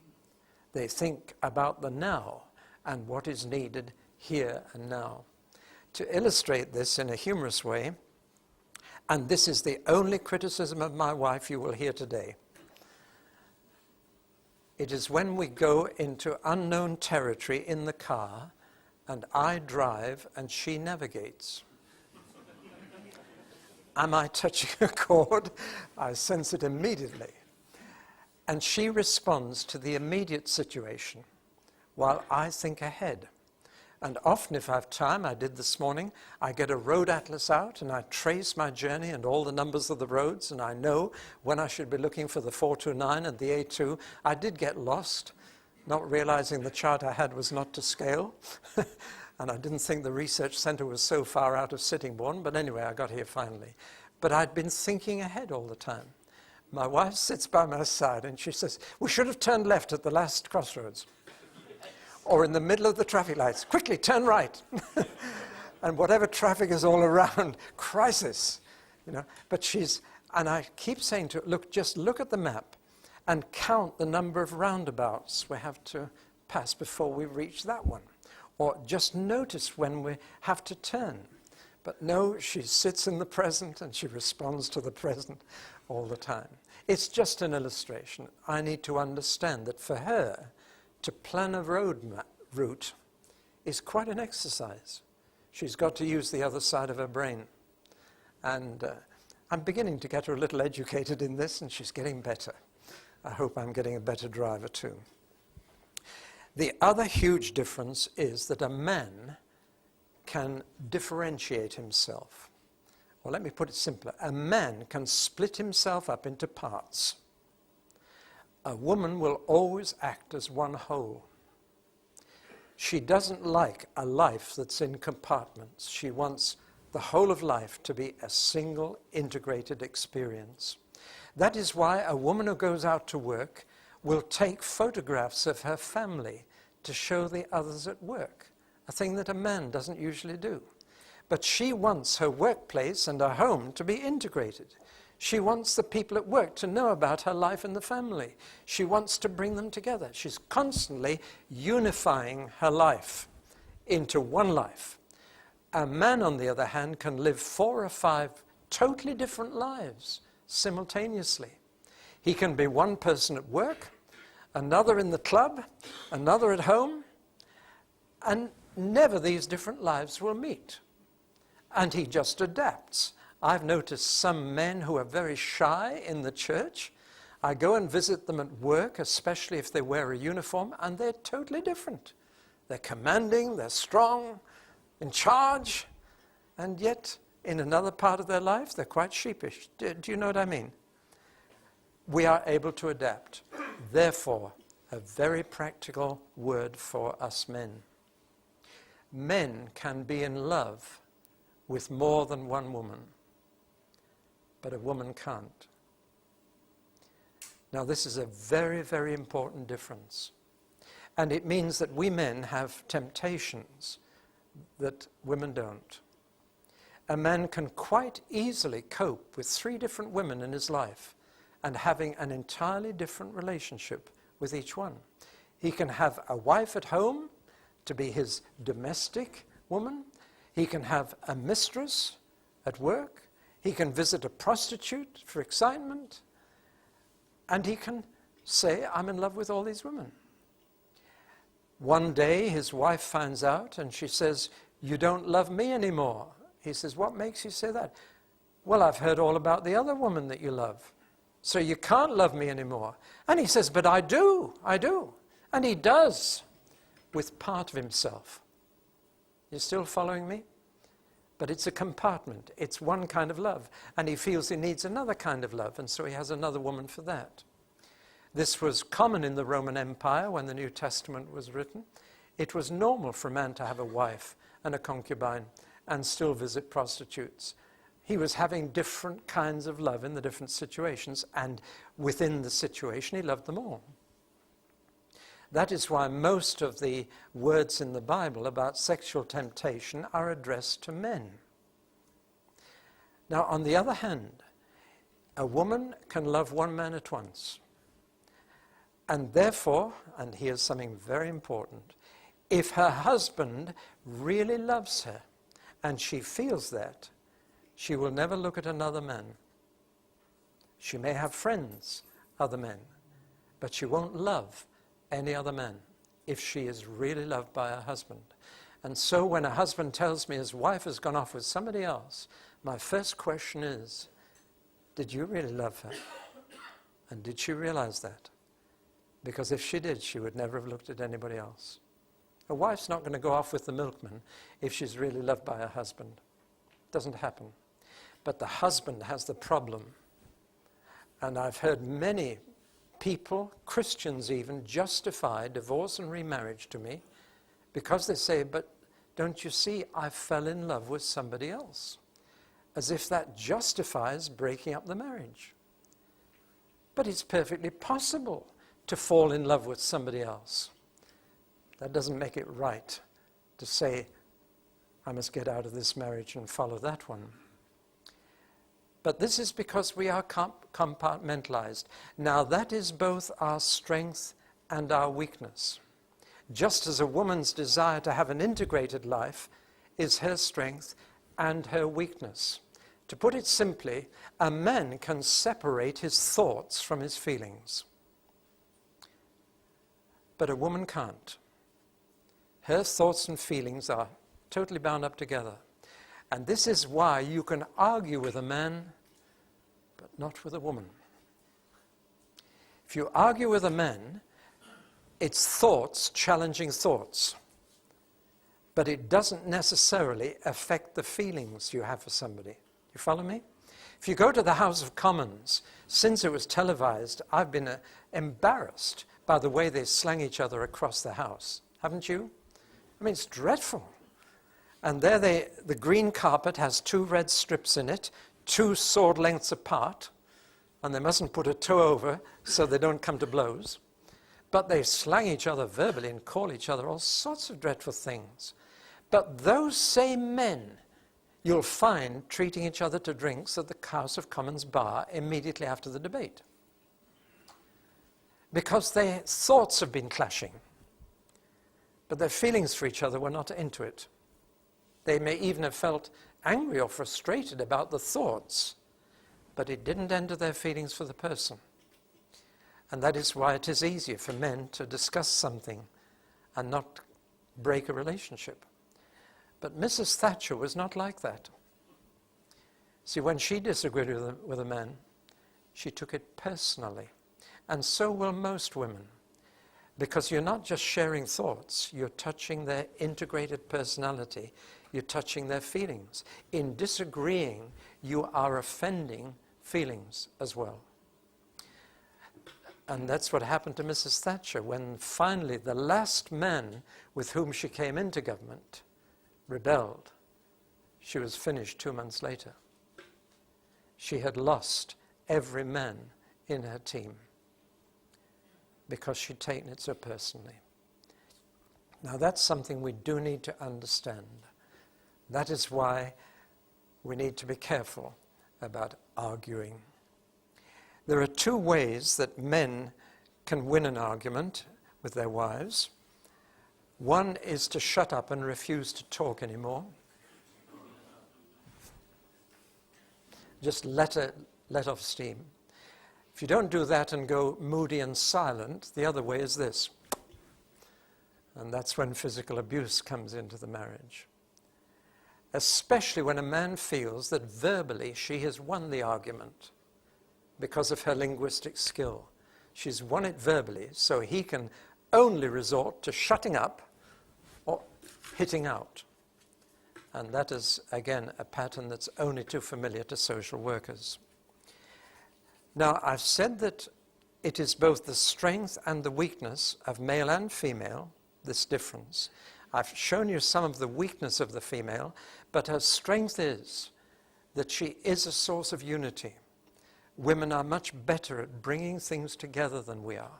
Speaker 1: They think about the now and what is needed here and now. To illustrate this in a humorous way, and this is the only criticism of my wife you will hear today, it is when we go into unknown territory in the car and I drive and she navigates. Am I touching a chord? I sense it immediately. And she responds to the immediate situation while I think ahead. And often if I have time, I did this morning, I get a road atlas out and I trace my journey and all the numbers of the roads, and I know when I should be looking for the 429 and the A2. I did get lost, not realizing the chart I had was not to scale. And I didn't think the research center was so far out of Sittingbourne, but anyway, I got here finally. But I'd been thinking ahead all the time. My wife sits by my side and she says, we should have turned left at the last crossroads. Or in the middle of the traffic lights, quickly, turn right. And whatever traffic is all around, crisis, you know. But and I keep saying to her, look, just look at the map and count the number of roundabouts we have to pass before we reach that one. Or just notice when we have to turn. But no, she sits in the present and she responds to the present all the time. It's just an illustration. I need to understand that for her, to plan a route is quite an exercise. She's got to use the other side of her brain. And I'm beginning to get her a little educated in this, and she's getting better. I hope I'm getting a better driver too. The other huge difference is that a man can differentiate himself. Well, let me put it simpler. A man can split himself up into parts. A woman will always act as one whole. She doesn't like a life that's in compartments. She wants the whole of life to be a single, integrated experience. That is why a woman who goes out to work will take photographs of her family to show the others at work, a thing that a man doesn't usually do. But she wants her workplace and her home to be integrated. She wants the people at work to know about her life in the family. She wants to bring them together. She's constantly unifying her life into one life. A man, on the other hand, can live 4 or 5 totally different lives simultaneously. He can be one person at work, another in the club, another at home, and never these different lives will meet. And he just adapts. I've noticed some men who are very shy in the church. I go and visit them at work, especially if they wear a uniform, and they're totally different. They're commanding, they're strong, in charge, and yet in another part of their life, they're quite sheepish. Do you know what I mean? We are able to adapt. Therefore, a very practical word for us men. Men can be in love with more than one woman, but a woman can't. Now, this is a very, very important difference. And it means that we men have temptations that women don't. A man can quite easily cope with 3 different women in his life and having an entirely different relationship with each one. He can have a wife at home to be his domestic woman. He can have a mistress at work. He can visit a prostitute for excitement. And he can say, I'm in love with all these women. One day his wife finds out and she says, you don't love me anymore. He says, what makes you say that? Well, I've heard all about the other woman that you love. So you can't love me anymore. And he says, but I do. And he does with part of himself. You still following me? But it's a compartment. It's one kind of love. And he feels he needs another kind of love. And so he has another woman for that. This was common in the Roman Empire when the New Testament was written. It was normal for a man to have a wife and a concubine and still visit prostitutes. He was having different kinds of love in the different situations, and within the situation he loved them all. That is why most of the words in the Bible about sexual temptation are addressed to men. Now, on the other hand, a woman can love one man at once. And therefore, and here's something very important, if her husband really loves her and she feels that, she will never look at another man. She may have friends, other men, but she won't love any other man if she is really loved by her husband. And so when a husband tells me his wife has gone off with somebody else, my first question is, did you really love her? And did she realize that? Because if she did, she would never have looked at anybody else. A wife's not going to go off with the milkman if she's really loved by her husband. It doesn't happen. But the husband has the problem. And I've heard many people, Christians even, justify divorce and remarriage to me because they say, but don't you see, I fell in love with somebody else. As if that justifies breaking up the marriage. But it's perfectly possible to fall in love with somebody else. That doesn't make it right to say, I must get out of this marriage and follow that one. But this is because we are compartmentalized. Now that is both our strength and our weakness. Just as a woman's desire to have an integrated life is her strength and her weakness. To put it simply, a man can separate his thoughts from his feelings. But a woman can't. Her thoughts and feelings are totally bound up together. And this is why you can argue with a man, but not with a woman. If you argue with a man, it's thoughts challenging thoughts. But it doesn't necessarily affect the feelings you have for somebody. You follow me? If you go to the House of Commons, since it was televised, I've been embarrassed by the way they slang each other across the House. Haven't you? I mean, it's dreadful. And there the green carpet has 2 red strips in it, 2 sword lengths apart, and they mustn't put a toe over so they don't come to blows. But they slang each other verbally and call each other all sorts of dreadful things. But those same men you'll find treating each other to drinks at the House of Commons bar immediately after the debate. Because their thoughts have been clashing, but their feelings for each other were not into it. They may even have felt angry or frustrated about the thoughts, but it didn't enter their feelings for the person. And that is why it is easier for men to discuss something and not break a relationship. But Mrs. Thatcher was not like that. See, when she disagreed with a man, she took it personally. And so will most women. Because you're not just sharing thoughts, you're touching their integrated personality, you're touching their feelings. In disagreeing, you are offending feelings as well. And that's what happened to Mrs. Thatcher when finally the last man with whom she came into government rebelled. She was finished 2 months later. She had lost every man in her team because she'd taken it so personally. Now that's something we do need to understand. That is why we need to be careful about arguing. There are two ways that men can win an argument with their wives. One is to shut up and refuse to talk anymore. Just let off steam. If you don't do that and go moody and silent, the other way is this. And that's when physical abuse comes into the marriage. Especially when a man feels that verbally she has won the argument because of her linguistic skill. She's won it verbally, so he can only resort to shutting up or hitting out. And that is, again, a pattern that's only too familiar to social workers. Now, I've said that it is both the strength and the weakness of male and female, this difference. I've shown you some of the weakness of the female, but her strength is that she is a source of unity. Women are much better at bringing things together than we are.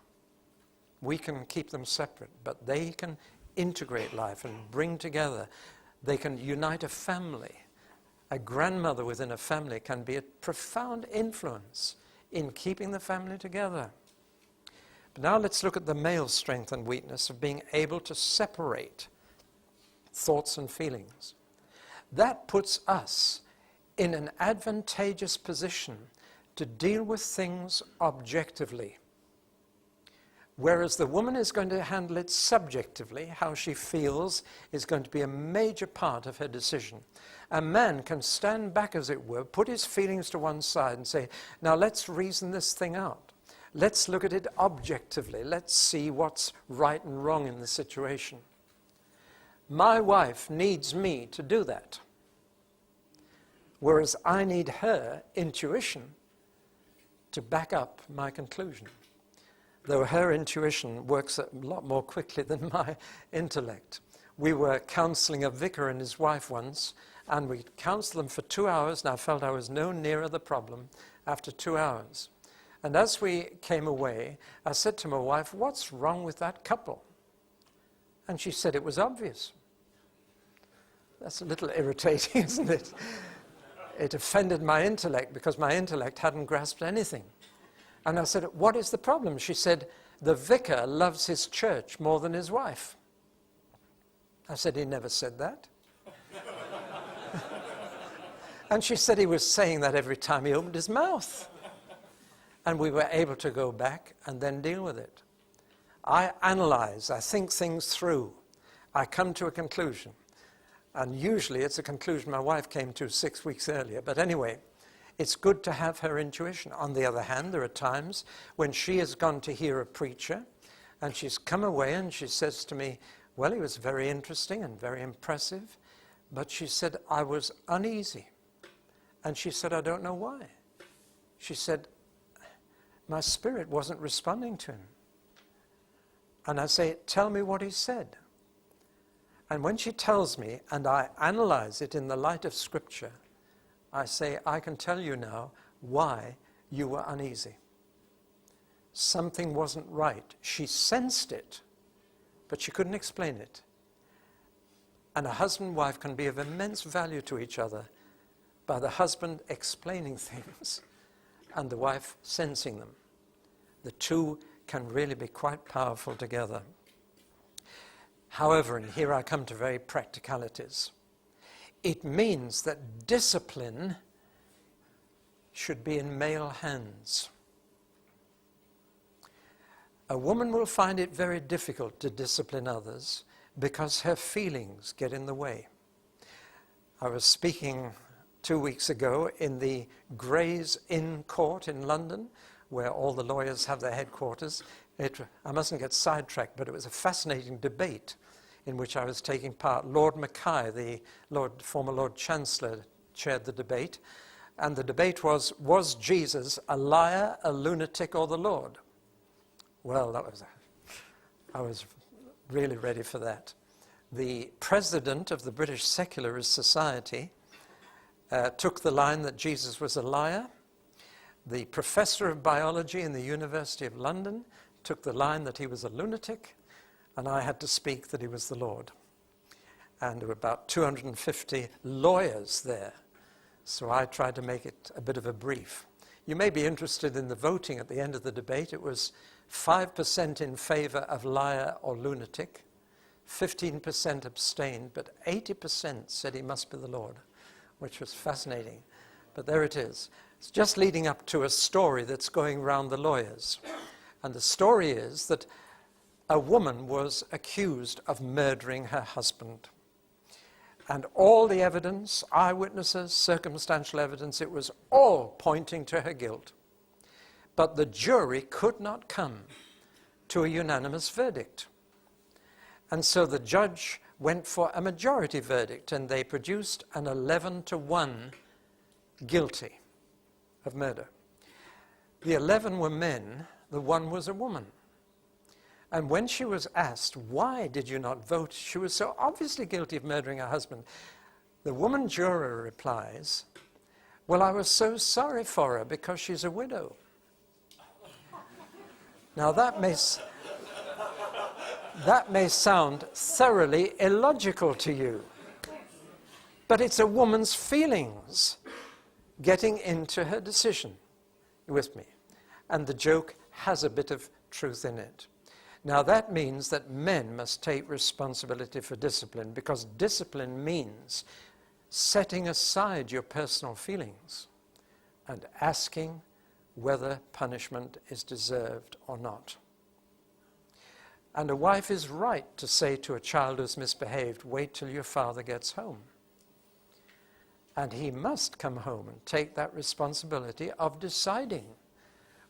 Speaker 1: We can keep them separate, but they can integrate life and bring together. They can unite a family. A grandmother within a family can be a profound influence in keeping the family together. But now let's look at the male strength and weakness of being able to separate thoughts and feelings. That puts us in an advantageous position to deal with things objectively. Whereas the woman is going to handle it subjectively, how she feels is going to be a major part of her decision. A man can stand back, as it were, put his feelings to one side and say, now let's reason this thing out. Let's look at it objectively. Let's see what's right and wrong in the situation. My wife needs me to do that. Whereas I need her intuition to back up my conclusion. Though her intuition works a lot more quickly than my intellect. We were counseling a vicar and his wife once, and we counseled them for 2 hours, and I felt I was no nearer the problem after 2 hours. And as we came away, I said to my wife, what's wrong with that couple? And she said it was obvious. That's a little irritating, isn't it? It offended my intellect because my intellect hadn't grasped anything. And I said, what is the problem? She said, the vicar loves his church more than his wife. I said, he never said that. And she said he was saying that every time he opened his mouth. And we were able to go back and then deal with it. I analyze, I think things through. I come to a conclusion. And usually it's a conclusion my wife came to 6 weeks earlier. But anyway, it's good to have her intuition. On the other hand, there are times when she has gone to hear a preacher and she's come away and she says to me, well, he was very interesting and very impressive, but she said, I was uneasy. And she said, I don't know why. She said, my spirit wasn't responding to him. And I say, tell me what he said. And when she tells me, and I analyze it in the light of Scripture, I say, I can tell you now why you were uneasy. Something wasn't right. She sensed it, but she couldn't explain it. And a husband and wife can be of immense value to each other by the husband explaining things and the wife sensing them. The two can really be quite powerful together. However, and here I come to very practicalities, it means that discipline should be in male hands. A woman will find it very difficult to discipline others because her feelings get in the way. I was speaking 2 weeks ago in the Gray's Inn Court in London, where all the lawyers have their headquarters. I mustn't get sidetracked, but it was a fascinating debate in which I was taking part. Lord Mackay, the former Lord Chancellor, chaired the debate. And the debate was Jesus a liar, a lunatic, or the Lord? Well, I was really ready for that. The president of the British Secularist Society took the line that Jesus was a liar. The professor of biology in the University of London took the line that he was a lunatic, and I had to speak that he was the Lord. And there were about 250 lawyers there, so I tried to make it a bit of a brief. You may be interested in the voting at the end of the debate. It was 5% in favor of liar or lunatic, 15% abstained, but 80% said he must be the Lord, which was fascinating. But there it is. It's just leading up to a story that's going round the lawyers. And the story is that a woman was accused of murdering her husband. And all the evidence, eyewitnesses, circumstantial evidence, it was all pointing to her guilt. But the jury could not come to a unanimous verdict. And so the judge went for a majority verdict, and they produced an 11-1 guilty of murder. The 11 were men, the one was a woman. And when she was asked, why did you not vote? She was so obviously guilty of murdering her husband. The woman juror replies, well, I was so sorry for her because she's a widow. Now that may sound thoroughly illogical to you, but it's a woman's feelings getting into her decision. You with me? And the joke has a bit of truth in it. Now that means that men must take responsibility for discipline, because discipline means setting aside your personal feelings and asking whether punishment is deserved or not. And a wife is right to say to a child who's misbehaved, wait till your father gets home. And he must come home and take that responsibility of deciding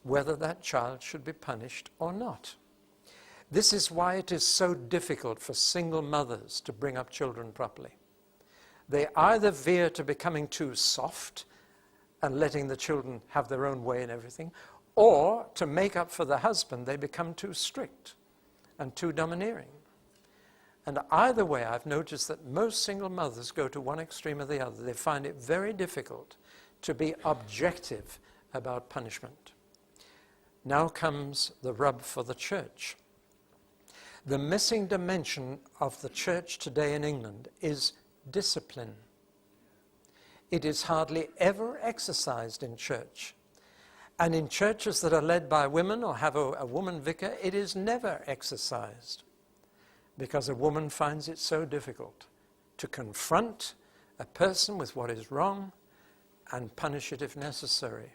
Speaker 1: whether that child should be punished or not. This is why it is so difficult for single mothers to bring up children properly. They either veer to becoming too soft and letting the children have their own way and everything, or to make up for the husband, they become too strict and too domineering. And either way, I've noticed that most single mothers go to one extreme or the other. They find it very difficult to be objective about punishment. Now comes the rub for the church. The missing dimension of the church today in England is discipline. It is hardly ever exercised in church. And in churches that are led by women or have a woman vicar, it is never exercised, because a woman finds it so difficult to confront a person with what is wrong and punish it if necessary.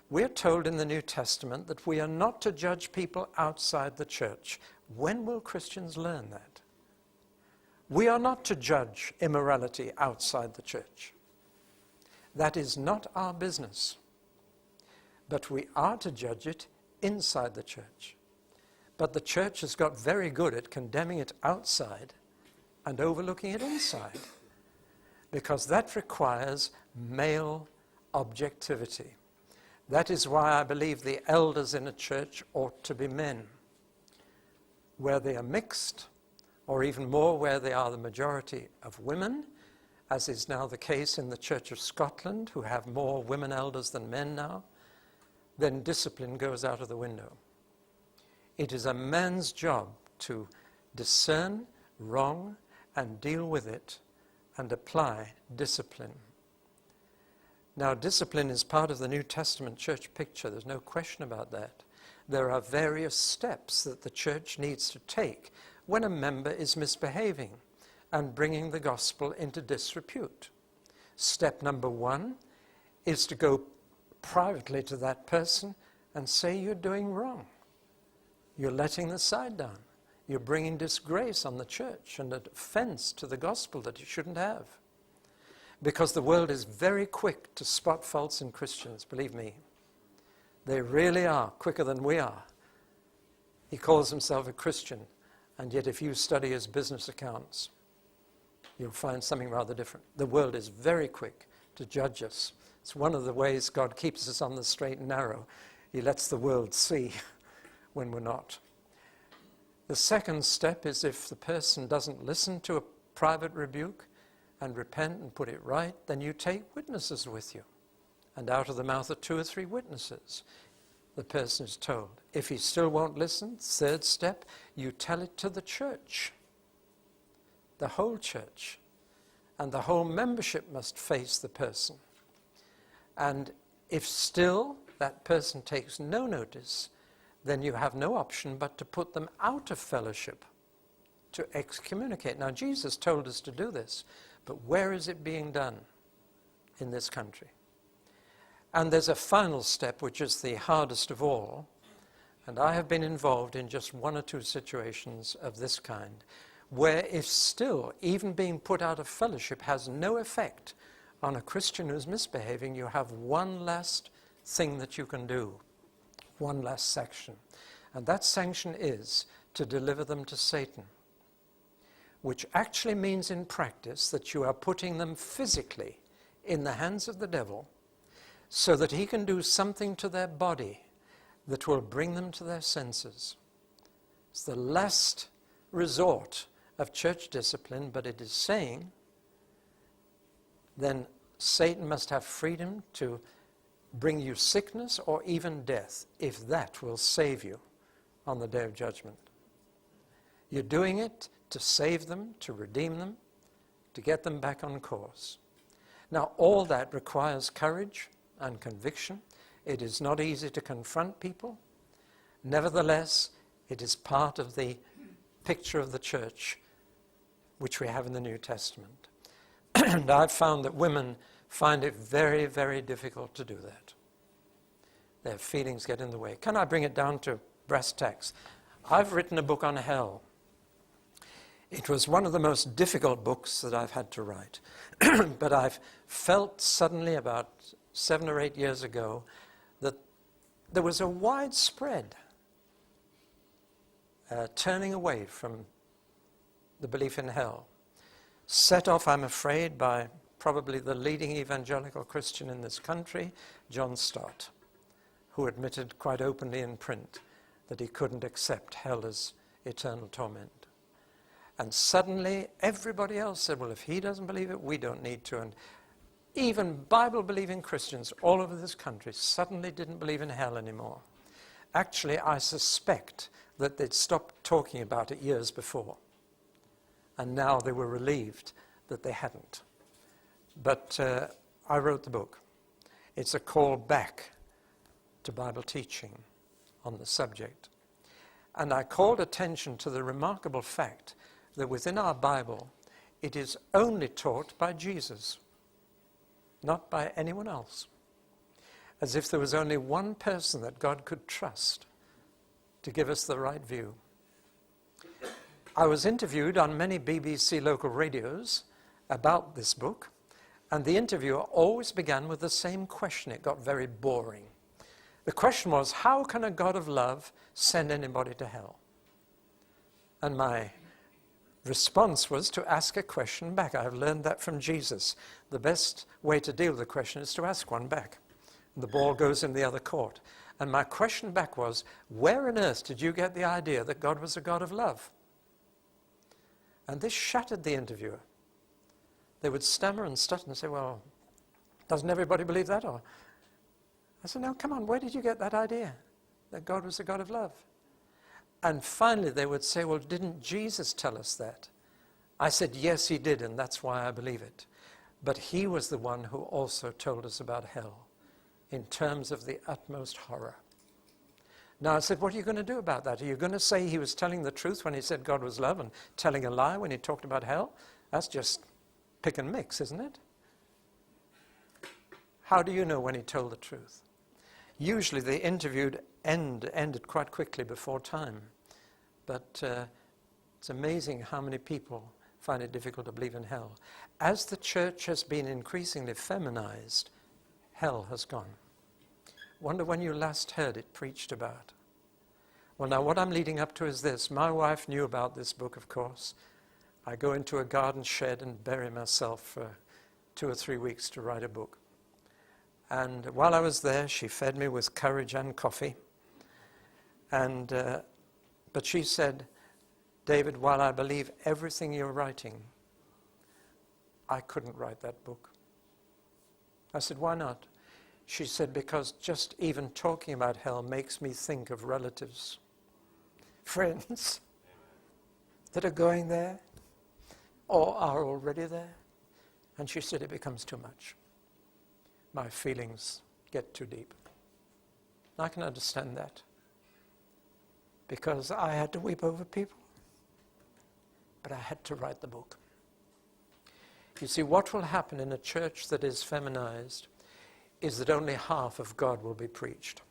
Speaker 1: We're told in the New Testament that we are not to judge people outside the church. When will Christians learn that? We are not to judge immorality outside the church. That is not our business. But we are to judge it inside the church. But the church has got very good at condemning it outside and overlooking it inside, because that requires male objectivity. That is why I believe the elders in a church ought to be men. Where they are mixed, or even more where they are the majority of women, as is now the case in the Church of Scotland, who have more women elders than men now, then discipline goes out of the window. It is a man's job to discern wrong and deal with it and apply discipline. Now, discipline is part of the New Testament church picture. There's no question about that. There are various steps that the church needs to take when a member is misbehaving and bringing the gospel into disrepute. Step number 1 is to go privately to that person and say, you're doing wrong. You're letting the side down. You're bringing disgrace on the church and an offense to the gospel that you shouldn't have. Because the world is very quick to spot faults in Christians, believe me. They really are, quicker than we are. He calls himself a Christian, and yet if you study his business accounts, you'll find something rather different. The world is very quick to judge us. It's one of the ways God keeps us on the straight and narrow. He lets the world see when we're not. The second step is if the person doesn't listen to a private rebuke and repent and put it right, then you take witnesses with you. And out of the mouth of 2 or 3 witnesses, the person is told. If he still won't listen, third step, you tell it to the church, the whole church. And the whole membership must face the person. And if still that person takes no notice, then you have no option but to put them out of fellowship, to excommunicate. Now, Jesus told us to do this, but where is it being done in this country? And there's a final step, which is the hardest of all, and I have been involved in just 1 or 2 situations of this kind, where if still even being put out of fellowship has no effect on a Christian who's misbehaving, you have one last thing that you can do, one last sanction. And that sanction is to deliver them to Satan, which actually means in practice that you are putting them physically in the hands of the devil so that he can do something to their body that will bring them to their senses. It's the last resort of church discipline, but it is saying then Satan must have freedom to bring you sickness or even death, if that will save you on the day of judgment. You're doing it to save them, to redeem them, to get them back on course. Now, all that requires courage and conviction. It is not easy to confront people. Nevertheless, it is part of the picture of the church which we have in the New Testament. And I've found that women find it very, very difficult to do that. Their feelings get in the way. Can I bring it down to brass tacks? I've written a book on hell. It was one of the most difficult books that I've had to write. But I've felt suddenly about 7 or 8 years ago that there was a widespread turning away from the belief in hell. Set off, I'm afraid, by probably the leading evangelical Christian in this country, John Stott, who admitted quite openly in print that he couldn't accept hell as eternal torment. And suddenly everybody else said, well, if he doesn't believe it, we don't need to. And even Bible-believing Christians all over this country suddenly didn't believe in hell anymore. Actually, I suspect that they'd stopped talking about it years before. And now they were relieved that they hadn't. But I wrote the book. It's a call back to Bible teaching on the subject. And I called attention to the remarkable fact that within our Bible, it is only taught by Jesus, not by anyone else. As if there was only one person that God could trust to give us the right view. I was interviewed on many BBC local radios about this book, and the interviewer always began with the same question. It got very boring. The question was, how can a God of love send anybody to hell? And my response was to ask a question back. I've learned that from Jesus. The best way to deal with the question is to ask one back. The ball goes in the other court. And my question back was, where on earth did you get the idea that God was a God of love? And this shattered the interviewer. They would stammer and stutter and say, well, doesn't everybody believe that? Or I said, no, come on, where did you get that idea? That God was a God of love? And finally they would say, well, didn't Jesus tell us that? I said, yes, he did, and that's why I believe it. But he was the one who also told us about hell in terms of the utmost horror. Now I said, what are you going to do about that? Are you going to say he was telling the truth when he said God was love and telling a lie when he talked about hell? That's just pick and mix, isn't it? How do you know when he told the truth? Usually the interviewed ended quite quickly before time. But it's amazing how many people find it difficult to believe in hell. As the church has been increasingly feminized, hell has gone. Wonder when you last heard it preached about. Well, now what I'm leading up to is this. My wife knew about this book, of course. I go into a garden shed and bury myself for 2 or 3 weeks to write a book. And while I was there, she fed me with courage and coffee. And, but she said, David, while I believe everything you're writing, I couldn't write that book. I said, why not? She said, because just even talking about hell makes me think of relatives, friends that are going there or are already there. And she said, it becomes too much. My feelings get too deep. I can understand that, because I had to weep over people, but I had to write the book. You see, what will happen in a church that is feminized is that only half of God will be preached.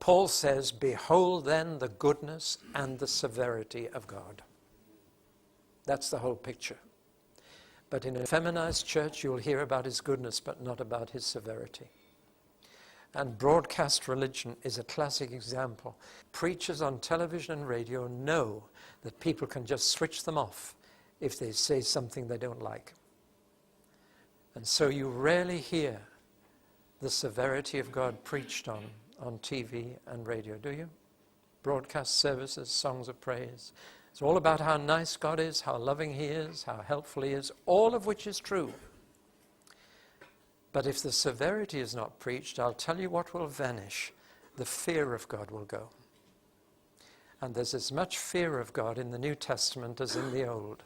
Speaker 1: Paul says, behold then the goodness and the severity of God. That's the whole picture. But in a feminized church, you'll hear about his goodness, but not about his severity. And broadcast religion is a classic example. Preachers on television and radio know that people can just switch them off if they say something they don't like. And so you rarely hear the severity of God preached on TV and radio, do you? Broadcast services, songs of praise. It's all about how nice God is, how loving he is, how helpful he is, all of which is true. But if the severity is not preached, I'll tell you what will vanish. The fear of God will go. And there's as much fear of God in the New Testament as in the Old.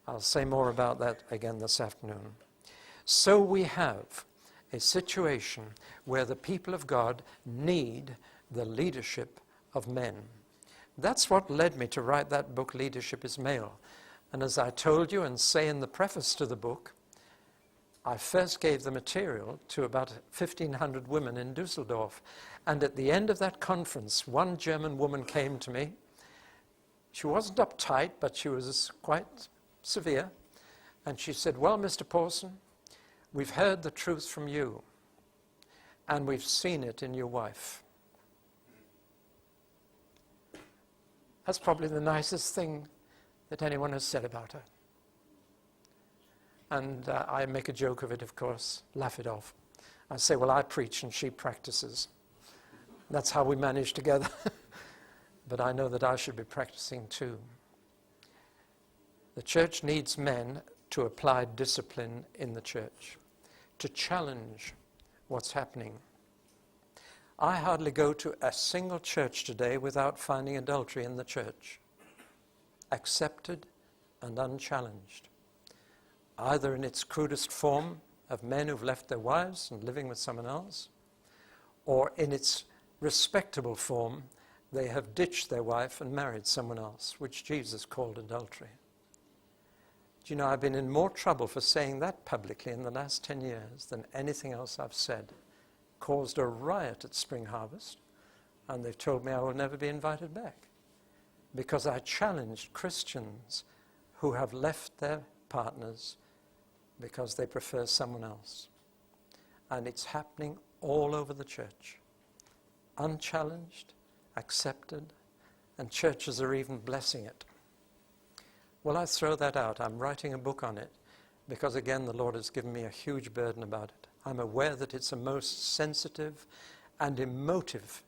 Speaker 1: I'll say more about that again this afternoon. So we have a situation where the people of God need the leadership of men. That's what led me to write that book, Leadership is Male. And as I told you and say in the preface to the book, I first gave the material to about 1,500 women in Dusseldorf. And at the end of that conference, one German woman came to me. She wasn't uptight, but she was quite severe. And she said, well, Mr. Pawson, we've heard the truth from you, and we've seen it in your wife. That's probably the nicest thing that anyone has said about her. And I make a joke of it, of course, laugh it off. I say, well, I preach and she practices. That's how we manage together. But I know that I should be practicing too. The church needs men to apply discipline in the church, to challenge what's happening. I hardly go to a single church today without finding adultery in the church, accepted and unchallenged, either in its crudest form of men who've left their wives and living with someone else, or in its respectable form, they have ditched their wife and married someone else, which Jesus called adultery. Do you know, I've been in more trouble for saying that publicly in the last 10 years than anything else I've said. Caused a riot at Spring Harvest, and they've told me I will never be invited back, because I challenged Christians who have left their partners because they prefer someone else. And it's happening all over the church. Unchallenged, accepted, and churches are even blessing it. Well, I throw that out. I'm writing a book on it because, again, the Lord has given me a huge burden about it. I'm aware that it's a most sensitive and emotive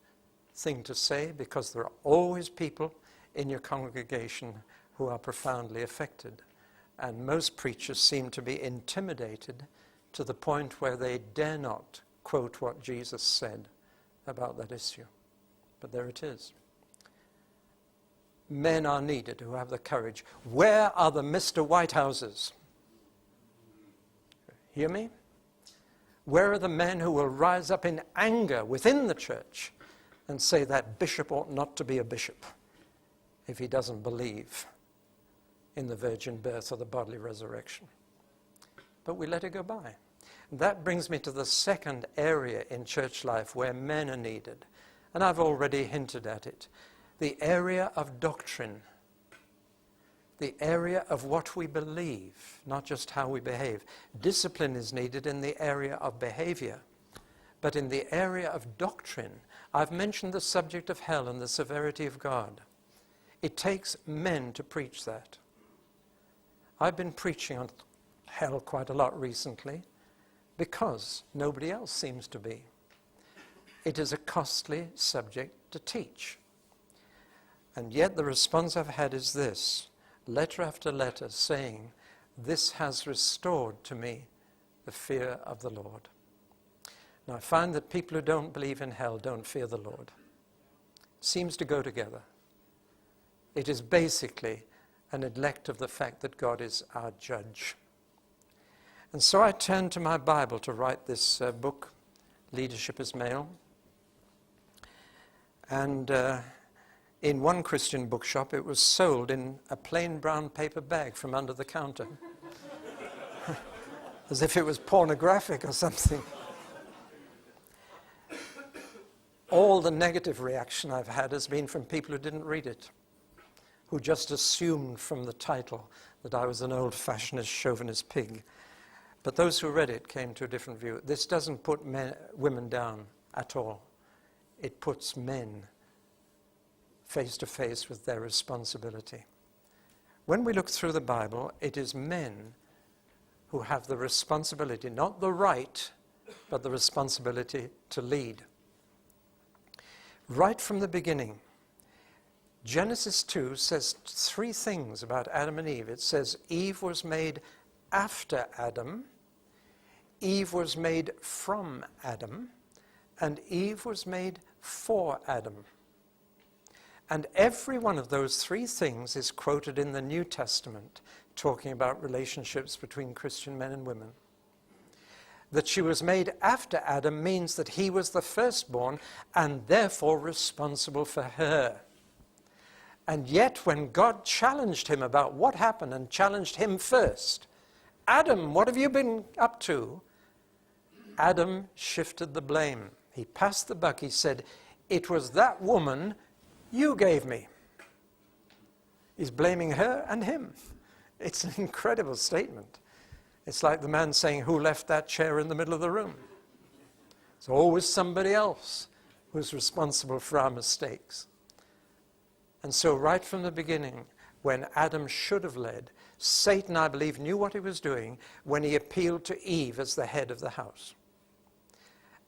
Speaker 1: thing to say, because there are always people in your congregation who are profoundly affected. And most preachers seem to be intimidated to the point where they dare not quote what Jesus said about that issue. But there it is. Men are needed who have the courage. Where are the Mr. Whitehouses? Hear me? Where are the men who will rise up in anger within the church and say that bishop ought not to be a bishop if he doesn't believe in the virgin birth or the bodily resurrection? But we let it go by. That brings me to the second area in church life where men are needed. And I've already hinted at it. The area of doctrine. The area of what we believe, not just how we behave. Discipline is needed in the area of behavior. But in the area of doctrine, I've mentioned the subject of hell and the severity of God. It takes men to preach that. I've been preaching on hell quite a lot recently because nobody else seems to be. It is a costly subject to teach. And yet the response I've had is this, letter after letter saying, this has restored to me the fear of the Lord. Now I find that people who don't believe in hell don't fear the Lord. It seems to go together. It is basically a neglect of the fact that God is our judge. And so I turned to my Bible to write this book, Leadership as Male. And in one Christian bookshop, it was sold in a plain brown paper bag from under the counter. As if it was pornographic or something. All the negative reaction I've had has been from people who didn't read it, who just assumed from the title that I was an old-fashioned chauvinist pig. But those who read it came to a different view. This doesn't put women down at all. It puts men face to face with their responsibility. When we look through the Bible, it is men who have the responsibility, not the right, but the responsibility to lead. Right from the beginning, Genesis 2 says three things about Adam and Eve. It says Eve was made after Adam, Eve was made from Adam, and Eve was made for Adam. And every one of those three things is quoted in the New Testament, talking about relationships between Christian men and women. That she was made after Adam means that he was the firstborn and therefore responsible for her. And yet when God challenged him about what happened and challenged him first, Adam, what have you been up to? Adam shifted the blame. He passed the buck. He said, it was that woman you gave me. He's blaming her and him. It's an incredible statement. It's like the man saying, who left that chair in the middle of the room? It's always somebody else who's responsible for our mistakes. And so right from the beginning, when Adam should have led, Satan, I believe, knew what he was doing when he appealed to Eve as the head of the house.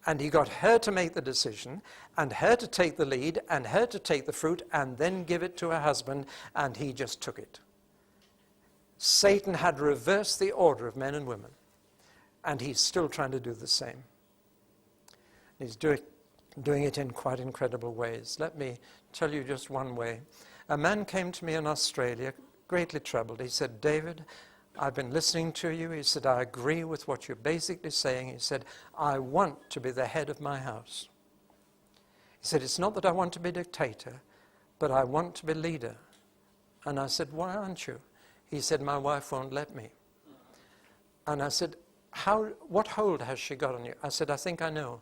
Speaker 1: And he got her to make the decision, and her to take the lead, and her to take the fruit, and then give it to her husband, and he just took it. Satan had reversed the order of men and women, and he's still trying to do the same. He's doing it in quite incredible ways. Let me tell you just one way. A man came to me in Australia, greatly troubled. He said, David, I've been listening to you. He said, I agree with what you're basically saying. He said, I want to be the head of my house. He said, it's not that I want to be dictator, but I want to be leader. And I said, why aren't you? He said, my wife won't let me. And I said, what hold has she got on you? I said, I think I know.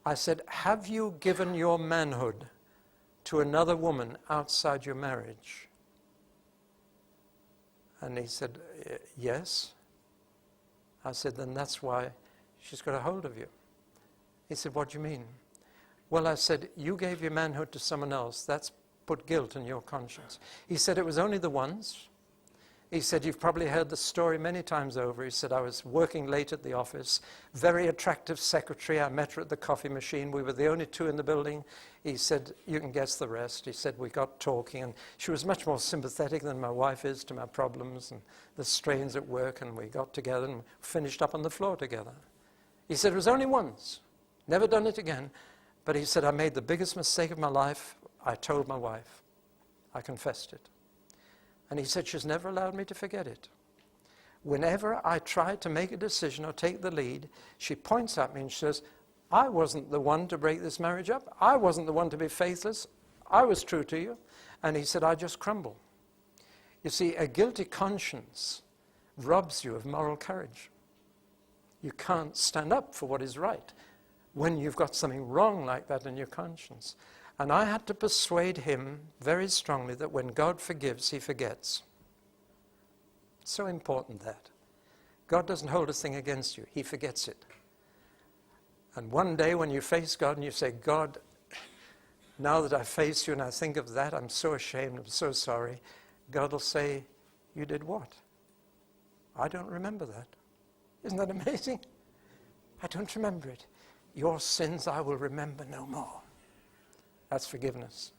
Speaker 1: I said, have you given your manhood to another woman outside your marriage? And he said, yes. I said, then that's why she's got a hold of you. He said, what do you mean? Well, I said, you gave your manhood to someone else. That's put guilt in your conscience. He said, it was only the once. He said, you've probably heard the story many times over. He said, I was working late at the office, very attractive secretary. I met her at the coffee machine. We were the only two in the building. He said, you can guess the rest. He said, we got talking, and she was much more sympathetic than my wife is to my problems and the strains at work, and we got together and finished up on the floor together. He said, it was only once, never done it again. But he said, I made the biggest mistake of my life. I told my wife. I confessed it. And he said, she's never allowed me to forget it. Whenever I try to make a decision or take the lead, she points at me and she says, I wasn't the one to break this marriage up. I wasn't the one to be faithless. I was true to you. And he said, I just crumble. You see, a guilty conscience robs you of moral courage. You can't stand up for what is right when you've got something wrong like that in your conscience. And I had to persuade him very strongly that when God forgives, he forgets. It's so important that. God doesn't hold a thing against you. He forgets it. And one day when you face God and you say, God, now that I face you and I think of that, I'm so ashamed, I'm so sorry. God will say, you did what? I don't remember that. Isn't that amazing? I don't remember it. Your sins I will remember no more. That's forgiveness.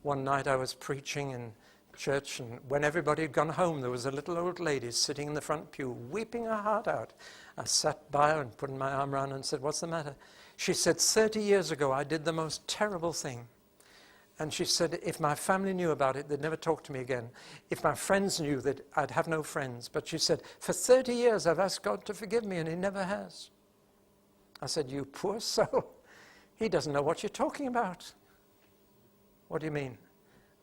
Speaker 1: One night I was preaching in church, and when everybody had gone home, there was a little old lady sitting in the front pew, weeping her heart out. I sat by her and put my arm around her and said, "What's the matter?" She said, 30 years ago, I did the most terrible thing. And she said, if my family knew about it, they'd never talk to me again. If my friends knew, that I'd have no friends. But she said, for 30 years, I've asked God to forgive me, and he never has. I said, you poor soul. He doesn't know what you're talking about. What do you mean?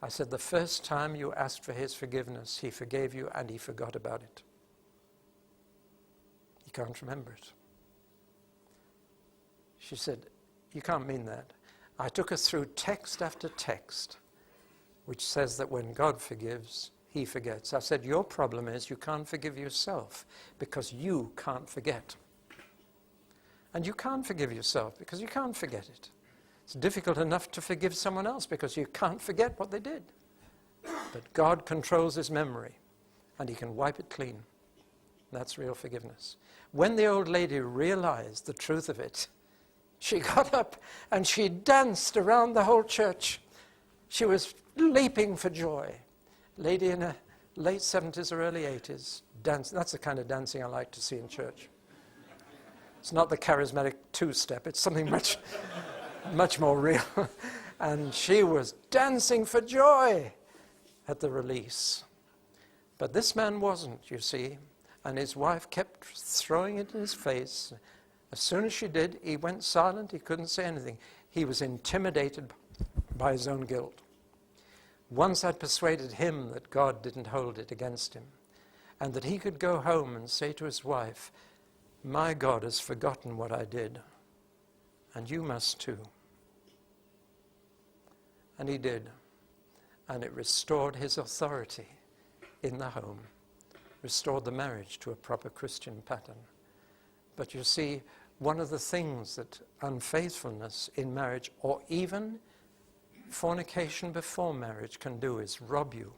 Speaker 1: I said, the first time you asked for his forgiveness, he forgave you and he forgot about it. He can't remember it. She said, you can't mean that. I took her through text after text, which says that when God forgives, he forgets. I said, your problem is you can't forgive yourself because you can't forget. And you can't forgive yourself because you can't forget it. It's difficult enough to forgive someone else because you can't forget what they did. But God controls his memory, and he can wipe it clean. That's real forgiveness. When the old lady realized the truth of it, she got up and she danced around the whole church. She was leaping for joy. Lady in her late 70s or early 80s, dancing. That's the kind of dancing I like to see in church. It's not the charismatic two-step. It's something much, much more real. And she was dancing for joy at the release. But this man wasn't, you see. And his wife kept throwing it in his face. As soon as she did, he went silent. He couldn't say anything. He was intimidated by his own guilt. Once I'd persuaded him that God didn't hold it against him, and that he could go home and say to his wife, my God has forgotten what I did, and you must too. And he did. And it restored his authority in the home, restored the marriage to a proper Christian pattern. But you see, one of the things that unfaithfulness in marriage, or even fornication before marriage, can do is rob you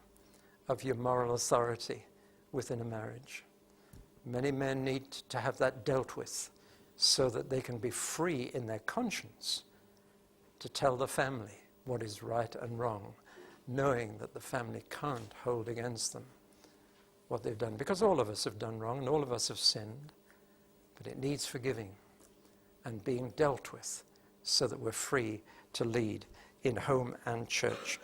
Speaker 1: of your moral authority within a marriage. Many men need to have that dealt with so that they can be free in their conscience to tell the family what is right and wrong, knowing that the family can't hold against them what they've done. Because all of us have done wrong and all of us have sinned, but it needs forgiving and being dealt with so that we're free to lead in home and church.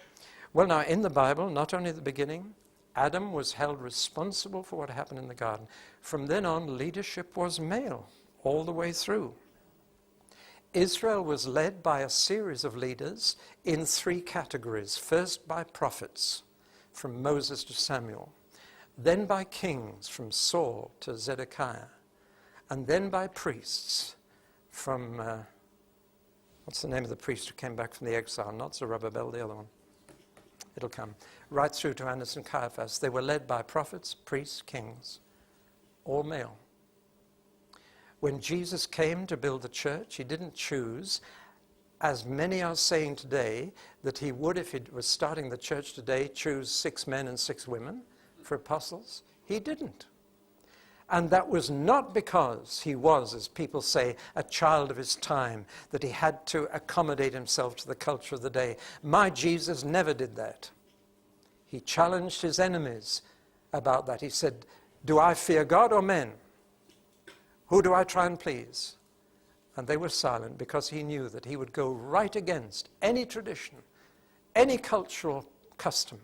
Speaker 1: Well, now, in the Bible, not only at the beginning, Adam was held responsible for what happened in the garden. From then on, leadership was male all the way through. Israel was led by a series of leaders in three categories. First by prophets, from Moses to Samuel. Then by kings, from Saul to Zedekiah. And then by priests, from, what's the name of the priest who came back from the exile? Not Zerubbabel, the other one. It'll come. Right through to Annas and Caiaphas. They were led by prophets, priests, kings, all male. When Jesus came to build the church, he didn't choose, as many are saying today, that he would, if he was starting the church today, choose 6 men and 6 women for apostles. He didn't. And that was not because he was, as people say, a child of his time, that he had to accommodate himself to the culture of the day. My Jesus never did that. He challenged his enemies about that. He said, do I fear God or men? Who do I try and please? And they were silent because he knew that he would go right against any tradition, any cultural custom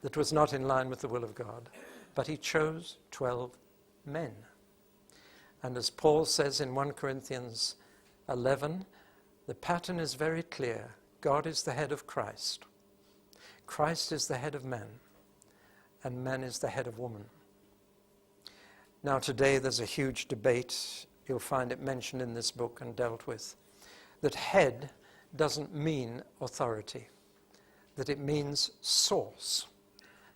Speaker 1: that was not in line with the will of God. But he chose 12 men. And as Paul says in 1 Corinthians 11, the pattern is very clear. God is the head of Christ. Christ is the head of man, and man is the head of woman. Now today there's a huge debate, you'll find it mentioned in this book and dealt with, that head doesn't mean authority, that it means source,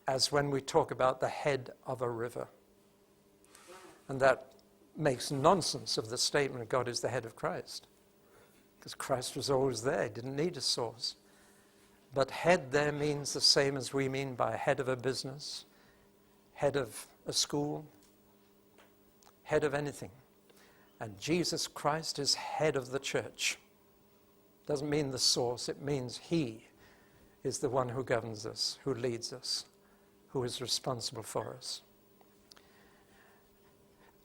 Speaker 1: as when we talk about the head of a river. And that makes nonsense of the statement God is the head of Christ, because Christ was always there, he didn't need a source. But head there means the same as we mean by head of a business, head of a school, head of anything. And Jesus Christ is head of the church. Doesn't mean the source, it means he is the one who governs us, who leads us, who is responsible for us.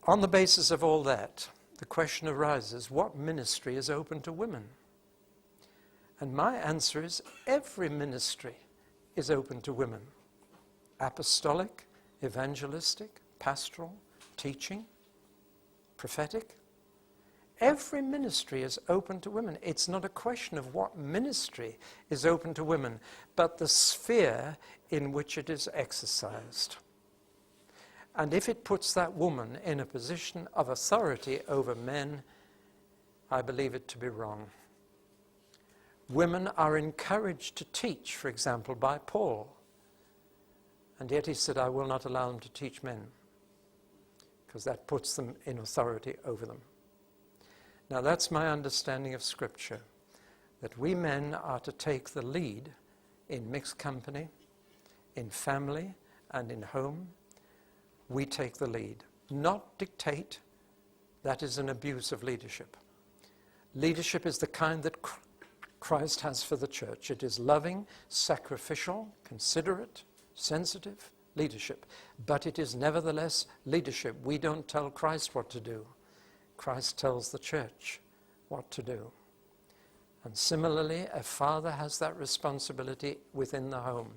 Speaker 1: On the basis of all that, the question arises, what ministry is open to women? And my answer is, every ministry is open to women. Apostolic, evangelistic, pastoral, teaching, prophetic. Every ministry is open to women. It's not a question of what ministry is open to women, but the sphere in which it is exercised. And if it puts that woman in a position of authority over men, I believe it to be wrong. Women are encouraged to teach, for example, by Paul. And yet he said, I will not allow them to teach men, because that puts them in authority over them. Now that's my understanding of Scripture, that we men are to take the lead in mixed company, in family, and in home. We take the lead, not dictate. That is an abuse of leadership. Leadership is the kind that Christ has for the church. It is loving, sacrificial, considerate, sensitive leadership. But it is nevertheless leadership. We don't tell Christ what to do. Christ tells the church what to do. And similarly, a father has that responsibility within the home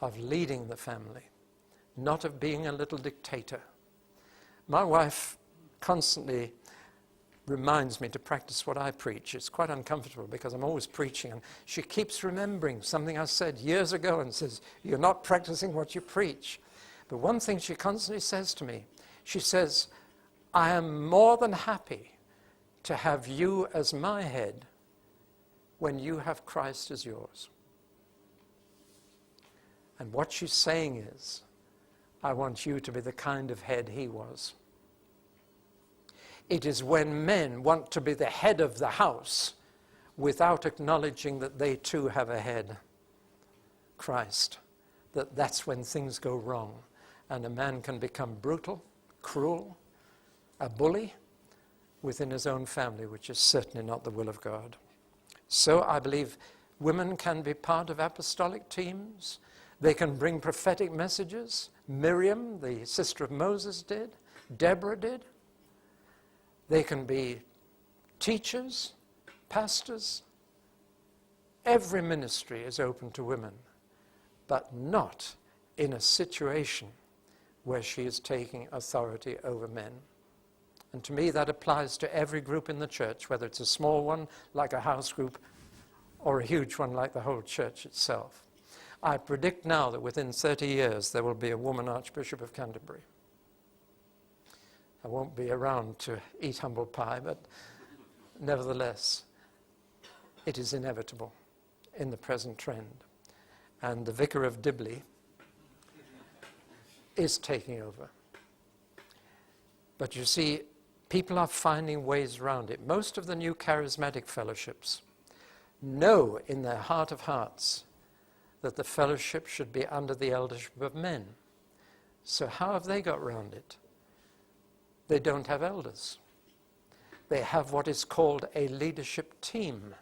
Speaker 1: of leading the family, not of being a little dictator. My wife constantly reminds me to practice what I preach. It's quite uncomfortable because I'm always preaching, and she keeps remembering something I said years ago and says, you're not practicing what you preach. But one thing she constantly says to me, she says, I am more than happy to have you as my head when you have Christ as yours. And what she's saying is, I want you to be the kind of head he was. It is when men want to be the head of the house without acknowledging that they too have a head, Christ, that's when things go wrong. And a man can become brutal, cruel, a bully within his own family, which is certainly not the will of God. So I believe women can be part of apostolic teams. They can bring prophetic messages. Miriam, the sister of Moses, did. Deborah did. They can be teachers, pastors. Every ministry is open to women, but not in a situation where she is taking authority over men. And to me, that applies to every group in the church, whether it's a small one, like a house group, or a huge one, like the whole church itself. I predict now that within 30 years, there will be a woman Archbishop of Canterbury. I won't be around to eat humble pie, but nevertheless, it is inevitable in the present trend. And the Vicar of Dibley is taking over. But you see, people are finding ways around it. Most of the new charismatic fellowships know in their heart of hearts that the fellowship should be under the eldership of men. So how have they got around it? They don't have elders. They have what is called a leadership team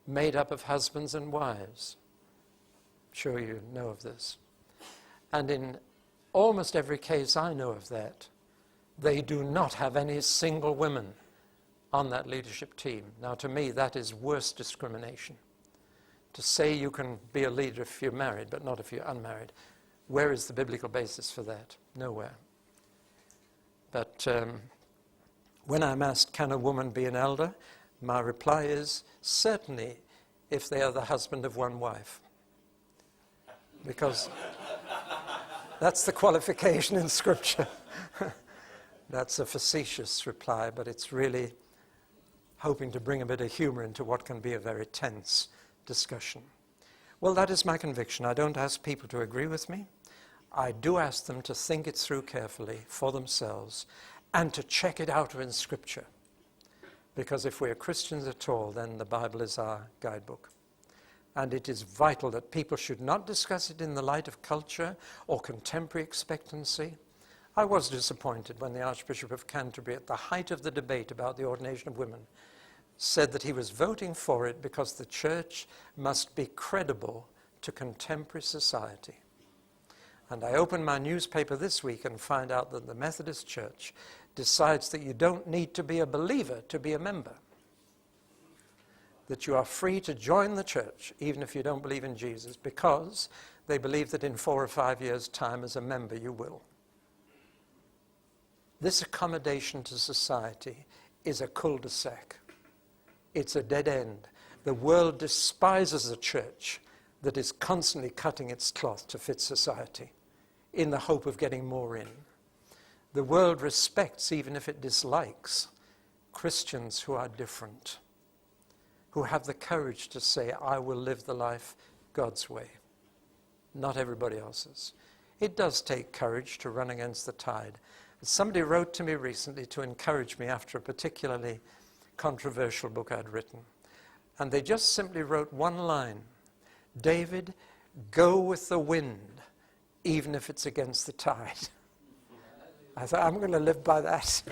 Speaker 1: made up of husbands and wives. I'm sure you know of this. And in almost every case I know of that, they do not have any single women on that leadership team. Now, to me, that is worse discrimination. To say you can be a leader if you're married, but not if you're unmarried. Where is the biblical basis for that? Nowhere. But when I'm asked, can a woman be an elder? My reply is, certainly, if they are the husband of one wife. Because that's the qualification in Scripture. That's a facetious reply, but it's really hoping to bring a bit of humor into what can be a very tense discussion. Well, that is my conviction. I don't ask people to agree with me. I do ask them to think it through carefully for themselves and to check it out in Scripture. Because if we are Christians at all, then the Bible is our guidebook. And it is vital that people should not discuss it in the light of culture or contemporary expectancy. I was disappointed when the Archbishop of Canterbury, at the height of the debate about the ordination of women, said that he was voting for it because the church must be credible to contemporary society. And I opened my newspaper this week and find out that the Methodist Church decides that you don't need to be a believer to be a member. That you are free to join the church even if you don't believe in Jesus, because they believe that in 4 or 5 years' time as a member you will. This accommodation to society is a cul-de-sac. It's a dead end. The world despises a church that is constantly cutting its cloth to fit society in the hope of getting more in. The world respects, even if it dislikes, Christians who are different, who have the courage to say, I will live the life God's way, not everybody else's. It does take courage to run against the tide. Somebody wrote to me recently to encourage me after a particularly controversial book I'd written. And they just simply wrote one line, David, go with the wind, even if it's against the tide. I thought, I'm going to live by that.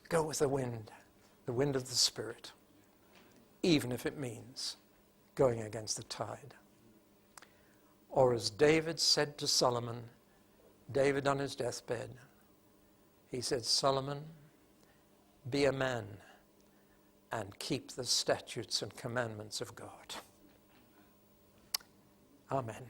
Speaker 1: Go with the wind of the Spirit, even if it means going against the tide. Or as David said to Solomon, David on his deathbed, he said, Solomon, be a man and keep the statutes and commandments of God. Amen.